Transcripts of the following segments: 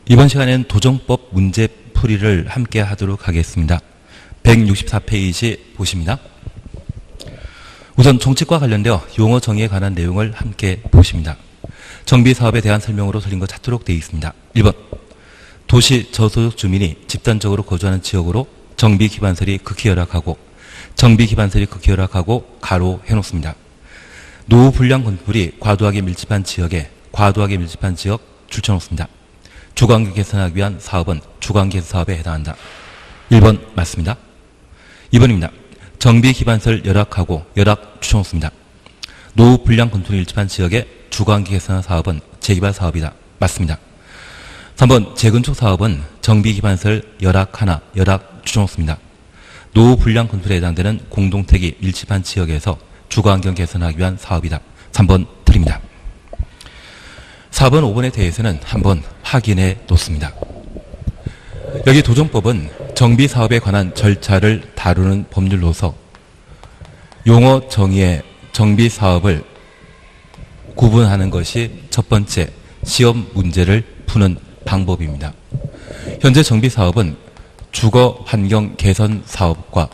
이번 시간에는 도정법 문제 풀이를 함께 하도록 하겠습니다. 164페이지 보십니다. 우선 정책과 관련되어 용어 정의에 관한 내용을 함께 보십니다. 정비사업에 대한 설명으로 틀린 거 찾도록 되어 있습니다. 1번 도시 저소득 주민이 집단적으로 거주하는 지역으로 정비기반설이 극히 열악하고 정비기반설이 극히 열악하고 가로 해놓습니다. 노후 불량 건물이 과도하게 밀집한 지역에 과도하게 밀집한 지역 줄쳐놓습니다. 주거환경 개선하기 위한 사업은 주거환경 사업에 해당한다. 1번 맞습니다. 2번입니다. 정비기반설 열악하고 열악 줄쳐놓습니다. 노후 불량 건물이 밀집한 지역에 주거환경 개선 사업은 재개발 사업이다. 맞습니다. 3번 재건축 사업은 정비기반설 열악하나 열악 줄쳐놓습니다. 노후 불량 건물에 해당되는 공동택이 밀집한 지역에서 주거환경 개선하기 위한 사업이다. 3번 틀립니다. 4번, 5번에 대해서는 한번 확인해 놓습니다. 여기 도정법은 정비사업에 관한 절차를 다루는 법률로서 용어 정의에 정비사업을 구분하는 것이 첫 번째 시험 문제를 푸는 방법입니다. 현재 정비사업은 주거환경 개선 사업과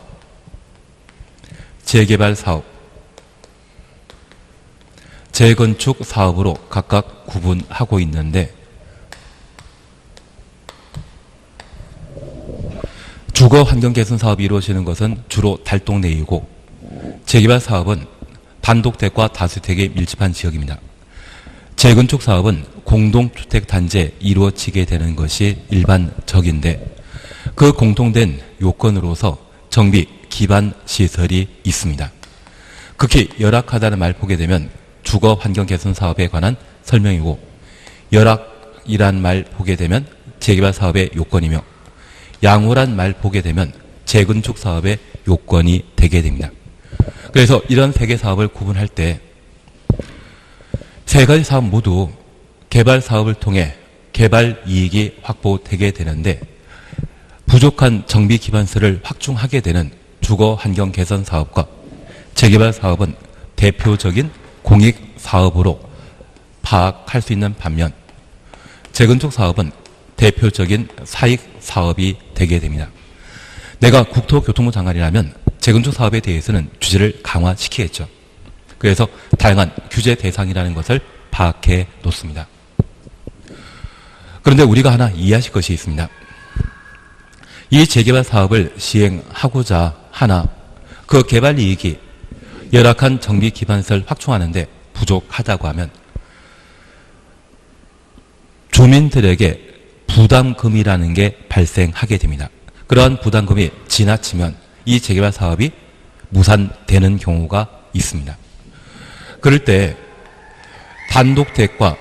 재개발 사업, 재건축 사업으로 각각 구분하고 있는데 주거환경 개선 사업이 이루어지는 것은 주로 달동 내이고 재개발 사업은 단독택과 다주택이 밀집한 지역입니다. 재건축 사업은 공동주택 단지에 이루어지게 되는 것이 일반적인데 그 공통된 요건으로서 정비 기반 시설이 있습니다. 극히 열악하다는 말 보게 되면 주거환경 개선 사업에 관한 설명이고 열악이란 말 보게 되면 재개발 사업의 요건이며 양호란 말 보게 되면 재건축 사업의 요건이 되게 됩니다. 그래서 이런 세 개 사업을 구분할 때 세 가지 사업 모두 개발 사업을 통해 개발 이익이 확보되게 되는데 부족한 정비 기반설을 확충하게 되는 주거환경 개선 사업과 재개발 사업은 대표적인 공익 사업으로 파악할 수 있는 반면 재건축 사업은 대표적인 사익 사업이 되게 됩니다. 내가 국토교통부 장관이라면 재건축 사업에 대해서는 규제를 강화시키겠죠. 그래서 다양한 규제 대상이라는 것을 파악해 놓습니다. 그런데 우리가 하나 이해하실 것이 있습니다. 이 재개발 사업을 시행하고자 하나 그 개발 이익이 열악한 정비 기반설 확충하는데 부족하다고 하면 주민들에게 부담금이라는 게 발생하게 됩니다. 그러한 부담금이 지나치면 이 재개발 사업이 무산되는 경우가 있습니다. 그럴 때 단독택과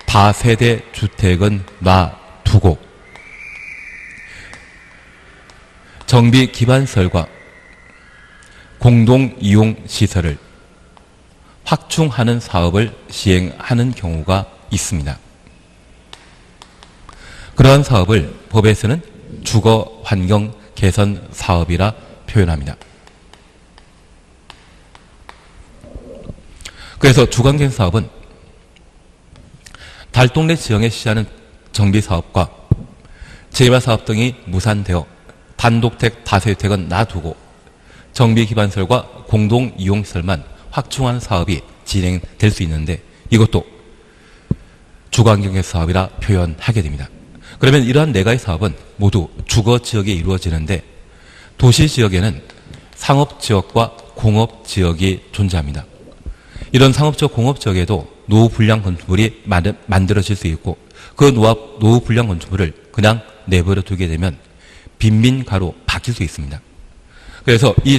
다세대 주택은 놔두고 정비 기반설과 공동이용시설을 확충하는 사업을 시행하는 경우가 있습니다. 그러한 사업을 법에서는 주거환경 개선 사업이라 표현합니다. 그래서 주거환경 사업은 달동네 지형에 시하는 정비사업과 재개발 사업 등이 무산되어 단독택, 다세대택은 놔두고 정비기반설과 공동이용시설만 확충한 사업이 진행될 수 있는데 이것도 주거환경 개선 사업이라 표현하게 됩니다. 그러면 이러한 네 가지 사업은 모두 주거지역에 이루어지는데 도시지역에는 상업지역과 공업지역이 존재합니다. 이런 상업지역, 공업지역에도 노후 불량 건축물이 만들어질 수 있고 그 노후 불량 건축물을 그냥 내버려 두게 되면 빈민가로 바뀔 수 있습니다. 그래서 이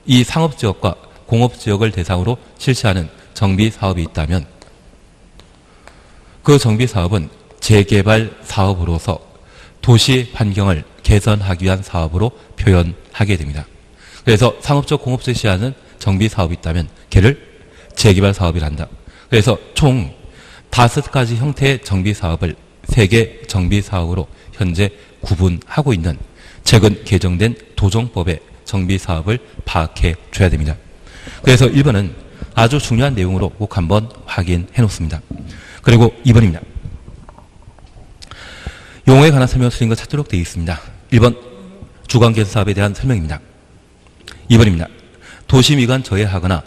이 상업지역과 공업지역을 대상으로 실시하는 정비사업이 있다면 그 정비사업은 재개발 사업으로서 도시 환경을 개선하기 위한 사업으로 표현하게 됩니다. 그래서 상업적, 공업적 시하는 정비사업이 있다면 걔를 재개발 사업이란다. 그래서 총 5가지 형태의 정비사업을 3개 정비사업으로 현재 구분하고 있는 최근 개정된 도정법의 정비사업을 파악해 줘야 됩니다. 그래서 1번은 아주 중요한 내용으로 꼭 한번 확인해 놓습니다. 그리고 2번입니다. 용어에 관한 설명을 틀린 것 찾도록 되어 있습니다. 1번 주관계수 사업에 대한 설명입니다. 2번입니다. 도시미관 저해하거나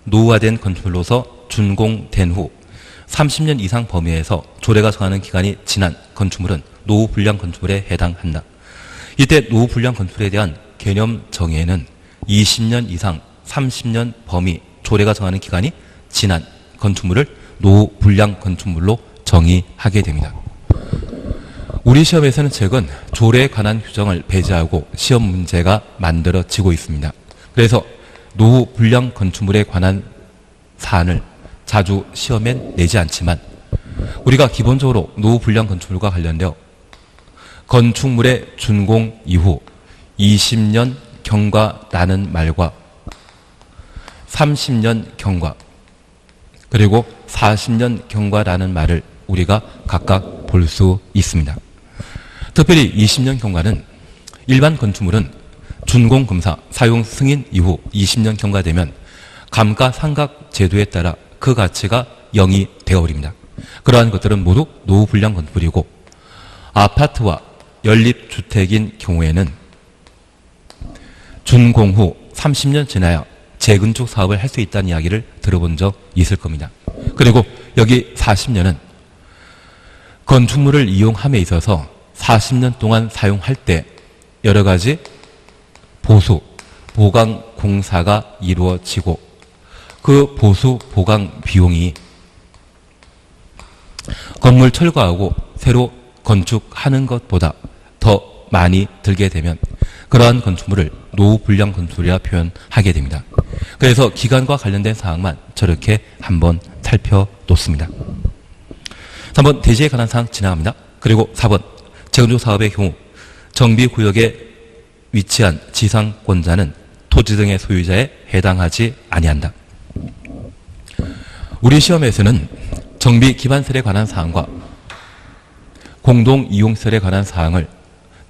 노후화된 건축물로서 준공된 후 30년 이상 범위에서 조례가 정하는 기간이 지난 건축물은 노후 불량 건축물에 해당한다. 이때 노후 불량 건축물에 대한 개념 정의에는 20년 이상 30년 범위 조례가 정하는 기간이 지난 건축물을 노후 불량 건축물로 정의하게 됩니다. 우리 시험에서는 최근 조례에 관한 규정을 배제하고 시험 문제가 만들어지고 있습니다. 그래서 노후 불량 건축물에 관한 사안을 자주 시험엔 내지 않지만 우리가 기본적으로 노후 불량 건축물과 관련되어 건축물의 준공 이후 20년 경과라는 말과 30년 경과 그리고 40년 경과라는 말을 우리가 각각 볼 수 있습니다. 특별히 20년 경과는 일반 건축물은 준공검사 사용 승인 이후 20년 경과되면 감가상각 제도에 따라 그 가치가 0이 되어버립니다. 그러한 것들은 모두 노후 불량 건축물이고 아파트와 연립주택인 경우에는 준공 후 30년 지나야 재건축 사업을 할 수 있다는 이야기를 들어본 적 있을 겁니다. 그리고 여기 40년은 건축물을 이용함에 있어서 40년 동안 사용할 때 여러 가지 보수, 보강 공사가 이루어지고 그 보수, 보강 비용이 건물 철거하고 새로 건축하는 것보다 더 많이 들게 되면 그러한 건축물을 노후 불량 건축물이라 표현하게 됩니다. 그래서 기간과 관련된 사항만 저렇게 한번 살펴놓습니다. 3번 대지에 관한 사항 지나갑니다. 그리고 4번 재건축 사업의 경우 정비구역에 위치한 지상권자는 토지 등의 소유자에 해당하지 아니한다. 우리 시험에서는 정비기반설에 관한 사항과 공동이용설에 관한 사항을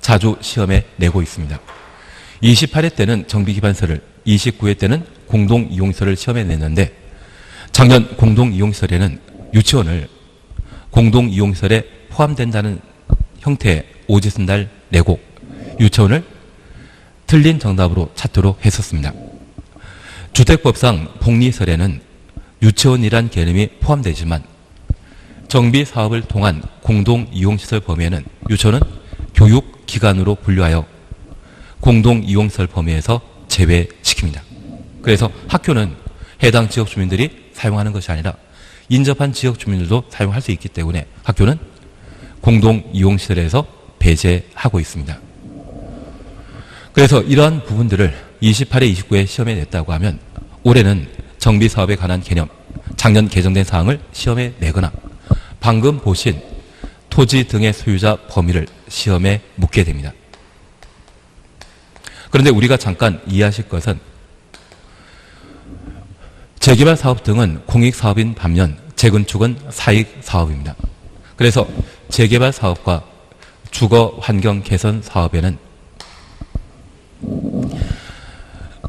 자주 시험에 내고 있습니다. 28회 때는 정비기반설을, 29회 때는 공동이용설을 시험에 냈는데 작년 공동이용설에는 유치원을 공동이용설에 포함된다는 형태의 오지선다를 내고 유치원을 틀린 정답으로 찾도록 했었습니다. 주택법상 복리설에는 유치원이란 개념이 포함되지만 정비사업을 통한 공동이용시설 범위에는 유치원은 교육기관으로 분류하여 공동이용시설 범위에서 제외시킵니다. 그래서 학교는 해당 지역 주민들이 사용하는 것이 아니라 인접한 지역 주민들도 사용할 수 있기 때문에 학교는 공동이용시설에서 배제하고 있습니다. 그래서 이러한 부분들을 28회, 29회 시험에 냈다고 하면 올해는 정비사업에 관한 개념, 작년 개정된 사항을 시험에 내거나 방금 보신 토지 등의 소유자 범위를 시험에 묻게 됩니다. 그런데 우리가 잠깐 이해하실 것은 재개발 사업 등은 공익사업인 반면 재건축은 사익사업입니다. 그래서 재개발 사업과 주거환경 개선 사업에는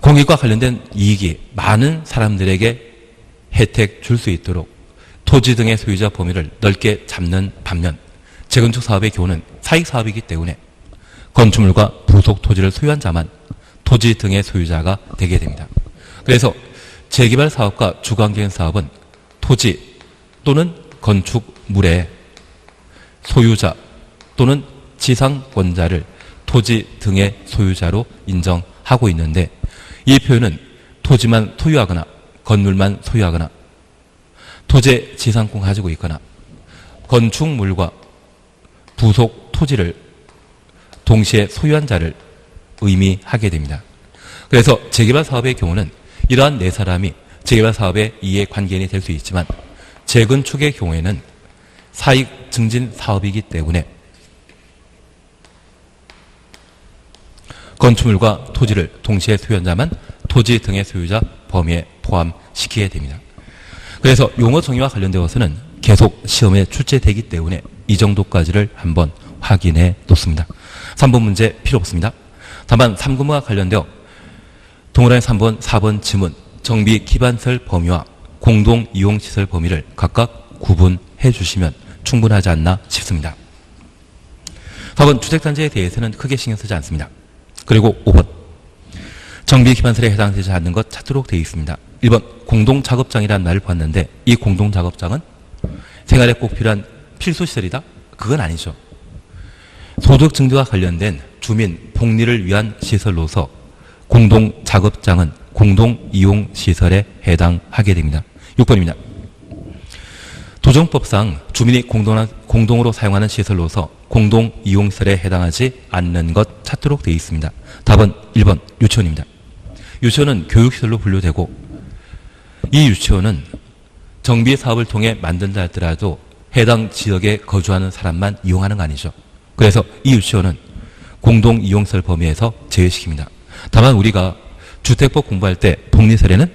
공익과 관련된 이익이 많은 사람들에게 혜택 줄 수 있도록 토지 등의 소유자 범위를 넓게 잡는 반면 재건축 사업의 경우는 사익사업이기 때문에 건축물과 부속 토지를 소유한 자만 토지 등의 소유자가 되게 됩니다. 그래서 재개발 사업과 주거환경 사업은 토지 또는 건축물의 소유자 또는 지상권자를 토지 등의 소유자로 인정하고 있는데 이 표현은 토지만 소유하거나 건물만 소유하거나 토지의 지상권 가지고 있거나 건축물과 부속 토지를 동시에 소유한 자를 의미하게 됩니다. 그래서 재개발 사업의 경우는 이러한 네 사람이 재개발 사업의 이해관계인이 될 수 있지만 재건축의 경우에는 사익 증진 사업이기 때문에 건축물과 토지를 동시에 소유한 자만 토지 등의 소유자 범위에 포함시키게 됩니다. 그래서 용어 정의와 관련되어서는 계속 시험에 출제되기 때문에 이 정도까지를 한번 확인해 놓습니다. 3번 문제 필요 없습니다. 다만 3금과 관련되어 동그라미 3번, 4번 지문 정비 기반설 범위와 공동이용시설 범위를 각각 구분해 주시면 충분하지 않나 싶습니다. 답은 주택단지에 대해서는 크게 신경 쓰지 않습니다. 그리고 5번. 정비기반설에 해당되지 않는 것 찾도록 되어 있습니다. 1번 공동작업장이라는 말을 봤는데 이 공동작업장은 생활에 꼭 필요한 필수시설이다? 그건 아니죠. 소득 증대와 관련된 주민 복리를 위한 시설로서 공동작업장은 공동이용시설에 해당하게 됩니다. 6번입니다. 도정법상 주민이 공동으로 사용하는 시설로서 공동이용시설에 해당하지 않는 것 찾도록 되어 있습니다. 답은 1번 유치원입니다. 유치원은 교육시설로 분류되고 이 유치원은 정비사업을 통해 만든다 할지라도 해당 지역에 거주하는 사람만 이용하는 거 아니죠. 그래서 이 유치원은 공동이용시설 범위에서 제외시킵니다. 다만 우리가 주택법 공부할 때 복리설에는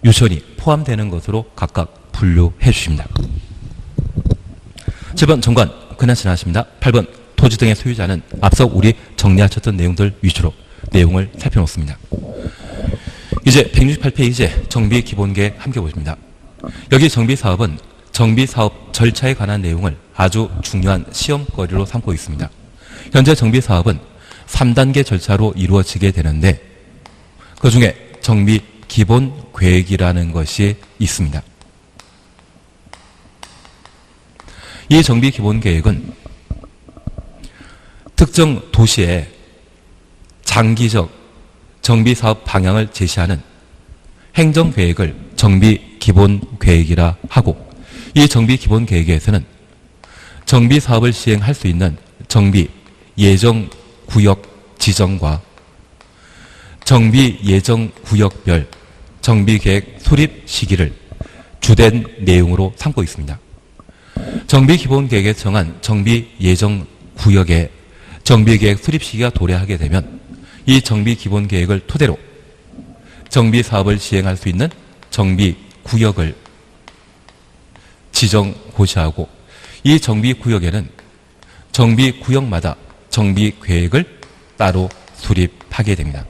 유치원이 포함되는 것으로 각각 분류해 주십니다. 7번 정관 그냥 지나십니다. 8번 토지 등의 소유자는 앞서 우리 정리하셨던 내용들 위주로 내용을 살펴놓습니다. 이제 168페이지 정비기본계획 함께 보십니다. 여기 정비사업은 정비사업 절차에 관한 내용을 아주 중요한 시험거리로 삼고 있습니다. 현재 정비사업은 3단계 절차로 이루어지게 되는데 그중에 정비기본계획이라는 것이 있습니다. 이 정비기본계획은 특정 도시의 장기적 정비사업 방향을 제시하는 행정계획을 정비기본계획이라 하고 이 정비기본계획에서는 정비사업을 시행할 수 있는 정비예정구역 지정과 정비예정구역별 정비계획 수립 시기를 주된 내용으로 삼고 있습니다. 정비기본계획에 정한 정비예정구역의 정비계획 수립 시기가 도래하게 되면 이 정비기본계획을 토대로 정비사업을 시행할 수 있는 정비구역을 지정 고시하고 이 정비구역에는 정비구역마다 정비계획을 따로 수립하게 됩니다.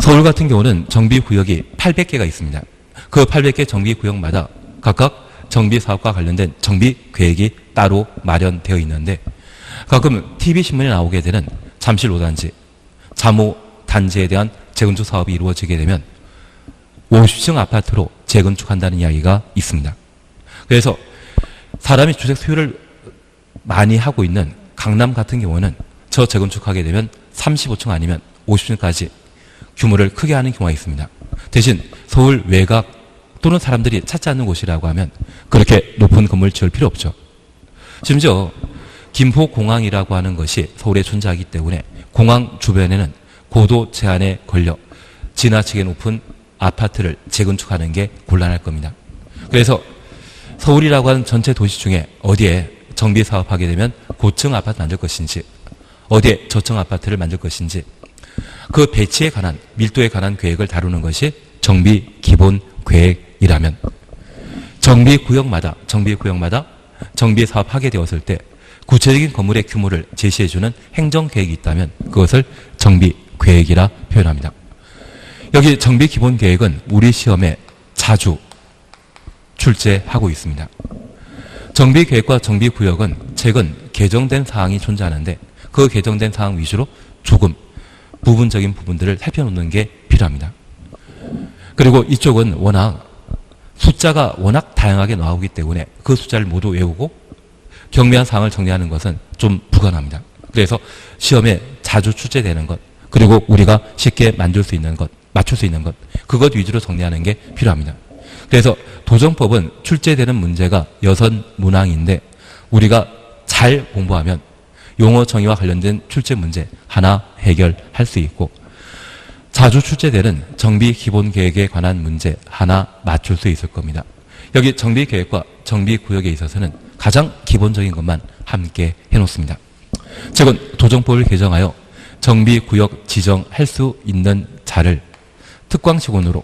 서울 같은 경우는 정비구역이 800개가 있습니다. 그 800개 정비구역마다 각각 정비사업과 관련된 정비계획이 따로 마련되어 있는데 가끔 TV신문에 나오게 되는 잠실 5단지, 잠호 단지에 대한 재건축 사업이 이루어지게 되면 50층 아파트로 재건축한다는 이야기가 있습니다. 그래서 사람이 주택 소유를 많이 하고 있는 강남 같은 경우는 저 재건축하게 되면 35층 아니면 50층까지 규모를 크게 하는 경우가 있습니다. 대신 서울 외곽 또는 사람들이 찾지 않는 곳이라고 하면 그렇게 높은 건물을 지을 필요 없죠. 심지어 김포공항이라고 하는 것이 서울에 존재하기 때문에 공항 주변에는 고도 제한에 걸려 지나치게 높은 아파트를 재건축하는 게 곤란할 겁니다. 그래서 서울이라고 하는 전체 도시 중에 어디에 정비 사업하게 되면 고층 아파트 만들 것인지 어디에 저층 아파트를 만들 것인지 그 배치에 관한 밀도에 관한 계획을 다루는 것이 정비 기본 계획이라면 정비구역마다 정비 사업하게 되었을 때 구체적인 건물의 규모를 제시해주는 행정계획이 있다면 그것을 정비계획이라 표현합니다. 여기 정비기본계획은 우리 시험에 자주 출제하고 있습니다. 정비계획과 정비구역은 최근 개정된 사항이 존재하는데 그 개정된 사항 위주로 조금 부분적인 부분들을 살펴놓는 게 필요합니다. 그리고 이쪽은 숫자가 워낙 다양하게 나오기 때문에 그 숫자를 모두 외우고 경미한 사항을 정리하는 것은 좀 불가능합니다. 그래서 시험에 자주 출제되는 것, 그리고 우리가 쉽게 만들 수 있는 것, 맞출 수 있는 것, 그것 위주로 정리하는 게 필요합니다. 그래서 도정법은 출제되는 문제가 6문항인데 우리가 잘 공부하면 용어 정의와 관련된 출제 문제 하나 해결할 수 있고 자주 출제되는 정비기본계획에 관한 문제 하나 맞출 수 있을 겁니다. 여기 정비계획과 정비구역에 있어서는 가장 기본적인 것만 함께 해놓습니다. 최근 도정법을 개정하여 정비구역 지정할 수 있는 자를 특광시군으로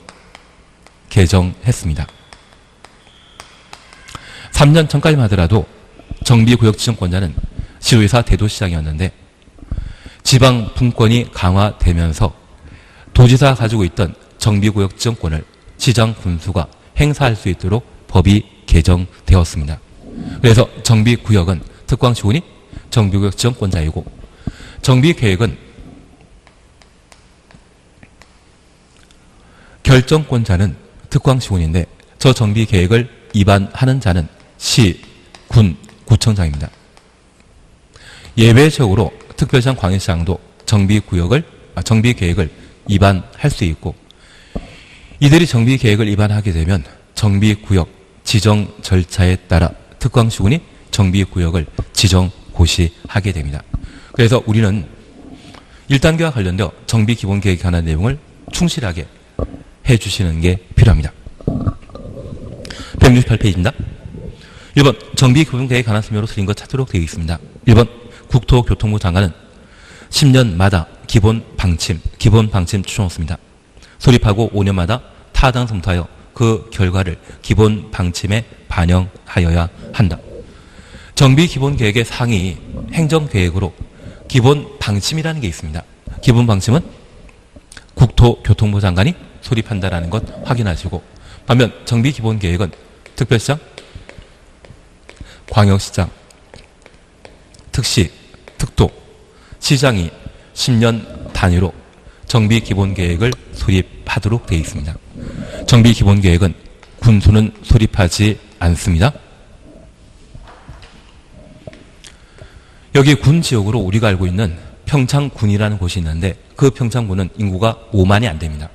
개정했습니다. 3년 전까지만 하더라도 정비구역 지정권자는 시도지사 대도시장이었는데 지방 분권이 강화되면서 도지사가 가지고 있던 정비구역 지정권을 시장 군수가 행사할 수 있도록 법이 개정되었습니다. 그래서 정비구역은 특광시군이 정비구역 지정권자이고, 정비계획은 결정권자는 특광시군인데 저 정비계획을 위반하는 자는 시, 군, 구청장입니다. 예외적으로 특별시장, 광역시장도 정비계획을 위반할 수 있고, 이들이 정비계획을 위반하게 되면 정비구역 지정 절차에 따라 특광시군이 정비구역을 지정 고시하게 됩니다. 그래서 우리는 1단계와 관련되어 정비기본계획에 관한 내용을 충실하게 해주시는 게 필요합니다. 168페이지입니다. 1번 정비기본계획에 관한 설명으로 틀린 것 찾도록 되어 있습니다. 1번 국토교통부 장관은 10년마다 기본 방침 추천했습니다. 수립하고 5년마다 타당 검토하여 그 결과를 기본 방침에 반영하여야 한다. 정비기본계획의 상위 행정계획으로 기본 방침이라는 게 있습니다. 기본 방침은 국토교통부 장관이 수립한다라는 것 확인하시고, 반면 정비기본계획은 특별시장, 광역시장, 특시, 특도, 시장이 10년 단위로 정비기본계획을 수립하도록 되어 있습니다. 정비기본계획은 군수는 수립하지 않습니다. 여기 군 지역으로 우리가 알고 있는 평창군이라는 곳이 있는데 그 평창군은 인구가 5만이 안 됩니다.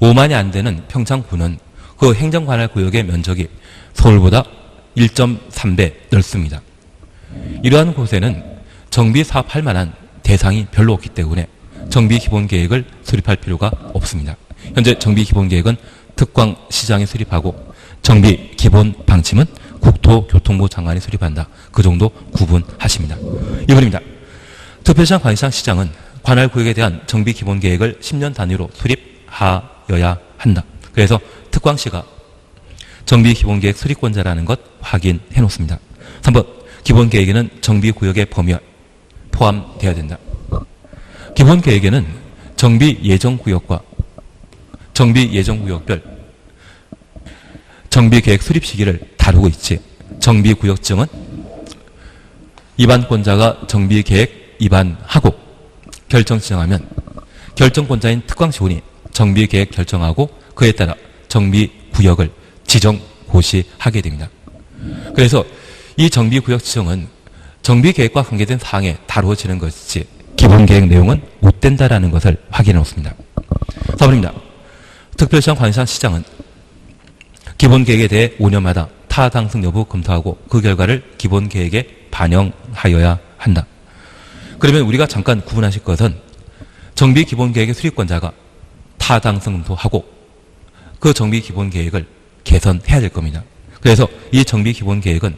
5만이 안 되는 평창군은 그 행정관할구역의 면적이 서울보다 1.3배 넓습니다. 이러한 곳에는 정비 사업할 만한 대상이 별로 없기 때문에 정비기본계획을 수립할 필요가 없습니다. 현재 정비기본계획은 특광시장이 수립하고 정비기본방침은 국토교통부 장관이 수립한다. 그 정도 구분하십니다. 2번입니다. 특별시장, 광역시장, 시장은 관할구역에 대한 정비기본계획을 10년 단위로 수립하여야 한다. 그래서 특광시가 정비기본계획 수립권자라는 것 확인해 놓습니다. 3번 기본계획에는 정비구역의 범위에 포함되어야 된다. 기본계획에는 정비예정구역과 정비예정구역별 정비계획 수립 시기를 다루고 있지, 정비구역 지정은 위반권자가 정비계획 위반하고 결정 지정하면 결정권자인 특광시군이 정비계획 결정하고 그에 따라 정비구역을 지정 고시하게 됩니다. 그래서 이 정비구역 지정은 정비계획과 관계된 사항에 다루어지는 것이지 기본계획 내용은 못 된다라는 것을 확인해 놓습니다. 4번입니다. 특별시장, 광역시장, 시장은 기본계획에 대해 5년마다 타당성 여부 검토하고 그 결과를 기본계획에 반영하여야 한다. 그러면 우리가 잠깐 구분하실 것은 정비기본계획의 수립권자가 타당성 검토하고 그 정비기본계획을 개선해야 될 겁니다. 그래서 이 정비기본계획은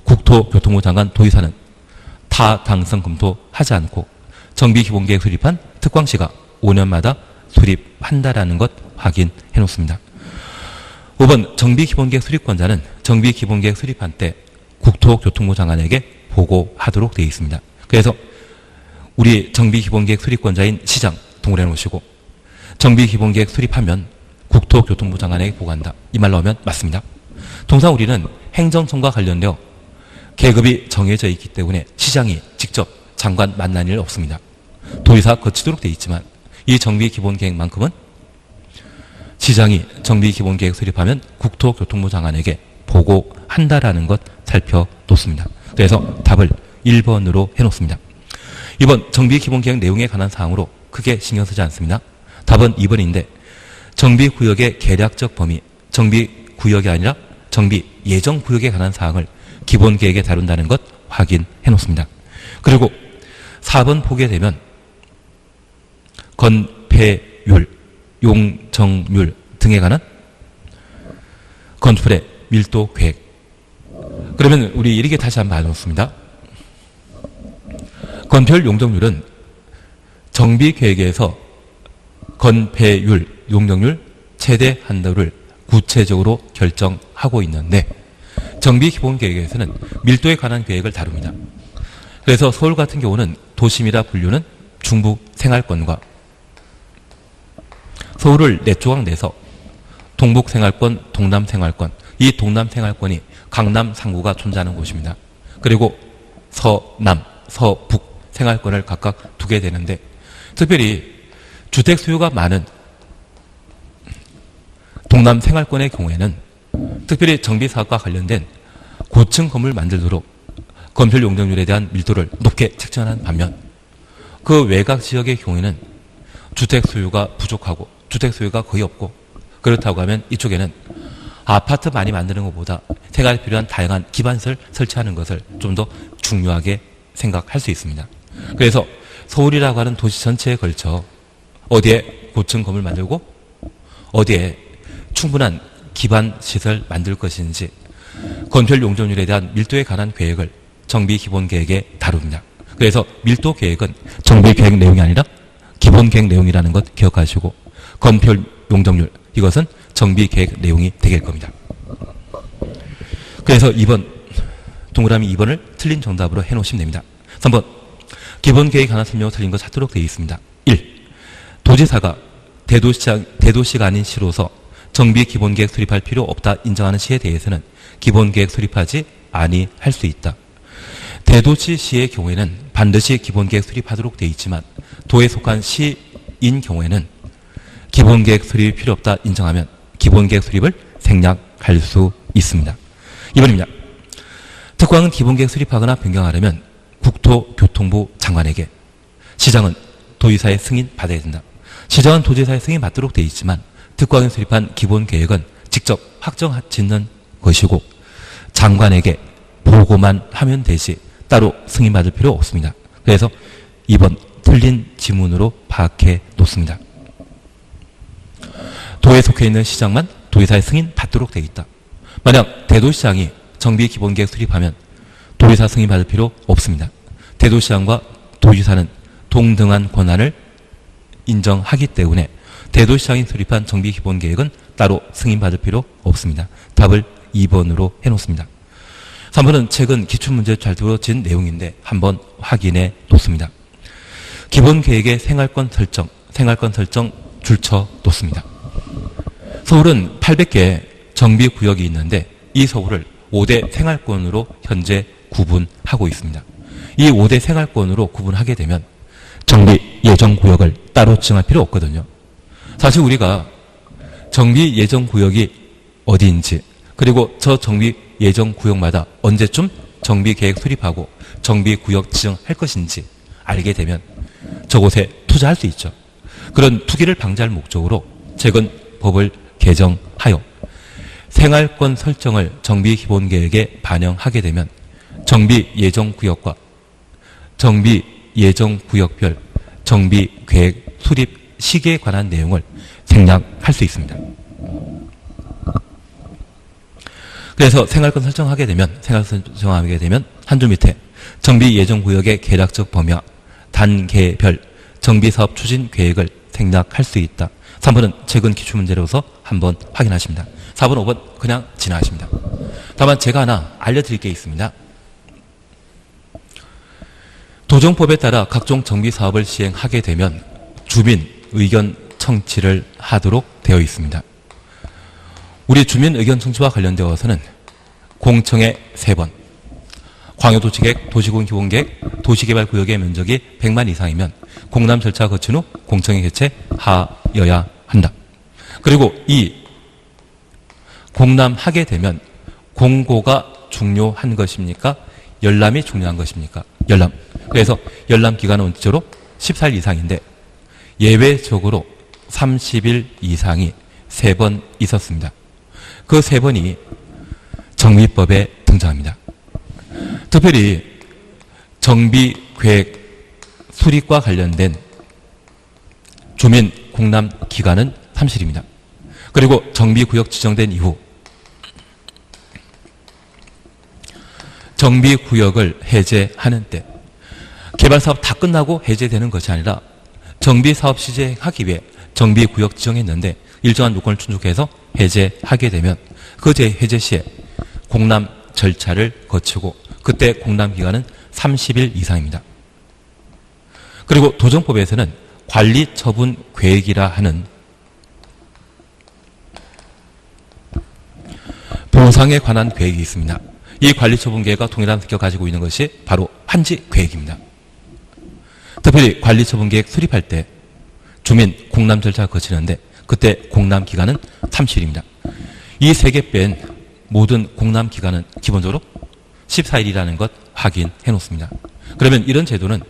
국토교통부 장관 도의사는 타당성 검토하지 않고 정비기본계획 수립한 특광시가 5년마다 수립한다라는 것 확인해 놓습니다. 5번 정비기본계획 수립권자는 정비기본계획 수립한 때 국토교통부 장관에게 보고하도록 되어 있습니다. 그래서 우리 정비기본계획 수립권자인 시장 동원해 놓으시고 정비기본계획 수립하면 국토교통부 장관에게 보고한다. 이 말로 하면 맞습니다. 통상 우리는 행정청과 관련되어 계급이 정해져 있기 때문에 시장이 직접 장관 만난 일 없습니다. 도의사 거치도록 되어 있지만 이 정비기본계획만큼은 시장이 정비기본계획 수립하면 국토교통부 장관에게 보고한다라는 것 살펴놓습니다. 그래서 답을 1번으로 해놓습니다. 2번 정비기본계획 내용에 관한 사항으로 크게 신경 쓰지 않습니다. 답은 2번인데 정비구역의 계략적 범위, 정비구역이 아니라 정비예정구역에 관한 사항을 기본계획에 다룬다는 것 확인해 놓습니다. 그리고 4번 보게 되면 건폐율, 용적률 등에 관한 건축물의 밀도 계획. 그러면 우리 이렇게 다시 한번 알아놓습니다. 건폐율, 용적률은 정비계획에서 건폐율, 용적률 최대 한도를 구체적으로 결정하고 있는데 정비기본계획에서는 밀도에 관한 계획을 다룹니다. 그래서 서울 같은 경우는 도심이라 분류는 중부 생활권과 서울을 4조각 내서 동북 생활권, 동남 생활권, 이 동남 생활권이 강남 상구가 존재하는 곳입니다. 그리고 서남, 서북 생활권을 각각 두게 되는데 특별히 주택 수요가 많은 동남 생활권의 경우에는 특별히 정비사업과 관련된 고층 건물 만들도록 건설 용적률에 대한 밀도를 높게 책정한 반면 그 외곽 지역의 경우에는 주택 수요가 부족하고 주택 수요가 거의 없고 그렇다고 하면 이쪽에는 아파트 많이 만드는 것보다 생활에 필요한 다양한 기반시설 설치하는 것을 좀 더 중요하게 생각할 수 있습니다. 그래서 서울이라고 하는 도시 전체에 걸쳐 어디에 고층 건물 만들고 어디에 충분한 기반시설 만들 것인지 건설 용적률에 대한 밀도에 관한 계획을 정비기본계획에 다룹니다. 그래서 밀도 계획은 정비계획 내용이 아니라 기본계획 내용이라는 것 기억하시고 건설 용적률 이것은 정비계획 내용이 되길 겁니다. 그래서 2번 동그라미 2번을 틀린 정답으로 해놓으시면 됩니다. 3번 기본계획 하나 설명을 틀린 거 찾도록 되어 있습니다. 1. 도지사가 대도시가 아닌 시로서 정비기본계획 수립할 필요 없다 인정하는 시에 대해서는 기본계획 수립하지 아니할 수 있다. 대도시 시의 경우에는 반드시 기본계획 수립하도록 되어 있지만 도에 속한 시인 경우에는 기본계획 수립이 필요 없다 인정하면 기본계획 수립을 생략할 수 있습니다. 2번입니다. 특광은 기본계획 수립하거나 변경하려면 국토교통부 장관에게 시장은 도지사의 승인 받아야 된다. 시장은 도지사의 승인 받도록 되어 있지만 특광에 수립한 기본계획은 직접 확정 짓는 것이고 장관에게 보고만 하면 되지 따로 승인받을 필요 없습니다. 그래서 2번 틀린 지문으로 파악해 놓습니다. 도에 속해 있는 시장만 도지사의 승인 받도록 되어 있다. 만약 대도시장이 정비기본계획 수립하면 도지사 승인 받을 필요 없습니다. 대도시장과 도지사는 동등한 권한을 인정하기 때문에 대도시장이 수립한 정비기본계획은 따로 승인받을 필요 없습니다. 답을 2번으로 해놓습니다. 3번은 최근 기출문제 잘 들어진 내용인데 한번 확인해 놓습니다. 기본계획의 생활권 설정 줄쳐 놓습니다. 서울은 800개 정비구역이 있는데 이 서울을 5대 생활권으로 현재 구분하고 있습니다. 이 5대 생활권으로 구분하게 되면 정비 예정구역을 따로 지정할 필요 없거든요. 사실 우리가 정비 예정구역이 어디인지 그리고 저 정비 예정구역마다 언제쯤 정비계획 수립하고 정비구역 지정할 것인지 알게 되면 저곳에 투자할 수 있죠. 그런 투기를 방지할 목적으로 최근 법을 개정하여 생활권 설정을 정비기본계획에 반영하게 되면 정비예정구역과 정비예정구역별 정비계획 수립 시기에 관한 내용을 생략할 수 있습니다. 그래서 생활권 설정하게 되면 한 줄 밑에 정비예정구역의 계략적 범위와 단계별 정비사업 추진 계획을 생략할 수 있다. 3번은 최근 기출문제로서 한번 확인하십니다. 4번, 5번 그냥 지나가십니다. 다만 제가 하나 알려드릴 게 있습니다. 도정법에 따라 각종 정비사업을 시행하게 되면 주민 의견 청취를 하도록 되어 있습니다. 우리 주민 의견 청취와 관련되어서는 공청회 3번, 광역도시계획, 도시군 기본계획, 도시개발구역의 면적이 100만 이상이면 공람 절차 거친 후 공청회 개최하여야 한다. 그리고 이 공람하게 되면 공고가 중요한 것입니까? 열람이 중요한 것입니까? 열람. 그래서 열람 기간은 원칙적으로 14일 이상인데 예외적으로 30일 이상이 3번 있었습니다. 그 3번이 정비법에 등장합니다. 특별히 정비계획 수립과 관련된 주민 공람 기간은 30일입니다. 그리고 정비구역 지정된 이후 정비구역을 해제하는 때 개발사업 다 끝나고 해제되는 것이 아니라 정비사업 시행하기 위해 정비구역 지정했는데 일정한 요건을 충족해서 해제하게 되면 그 해제 시에 공람 절차를 거치고 그때 공람 기간은 30일 이상입니다. 그리고 도정법에서는 관리처분 계획이라 하는 보상에 관한 계획이 있습니다. 이 관리처분 계획과 동일한 성격을 가지고 있는 것이 바로 환지 계획입니다. 특별히 관리처분 계획 수립할 때 주민 공람 절차를 거치는데 그때 공람 기간은 30일입니다. 이 세 개 뺀 모든 공람 기간은 기본적으로 14일이라는 것 확인해 놓습니다. 그러면 이런 제도는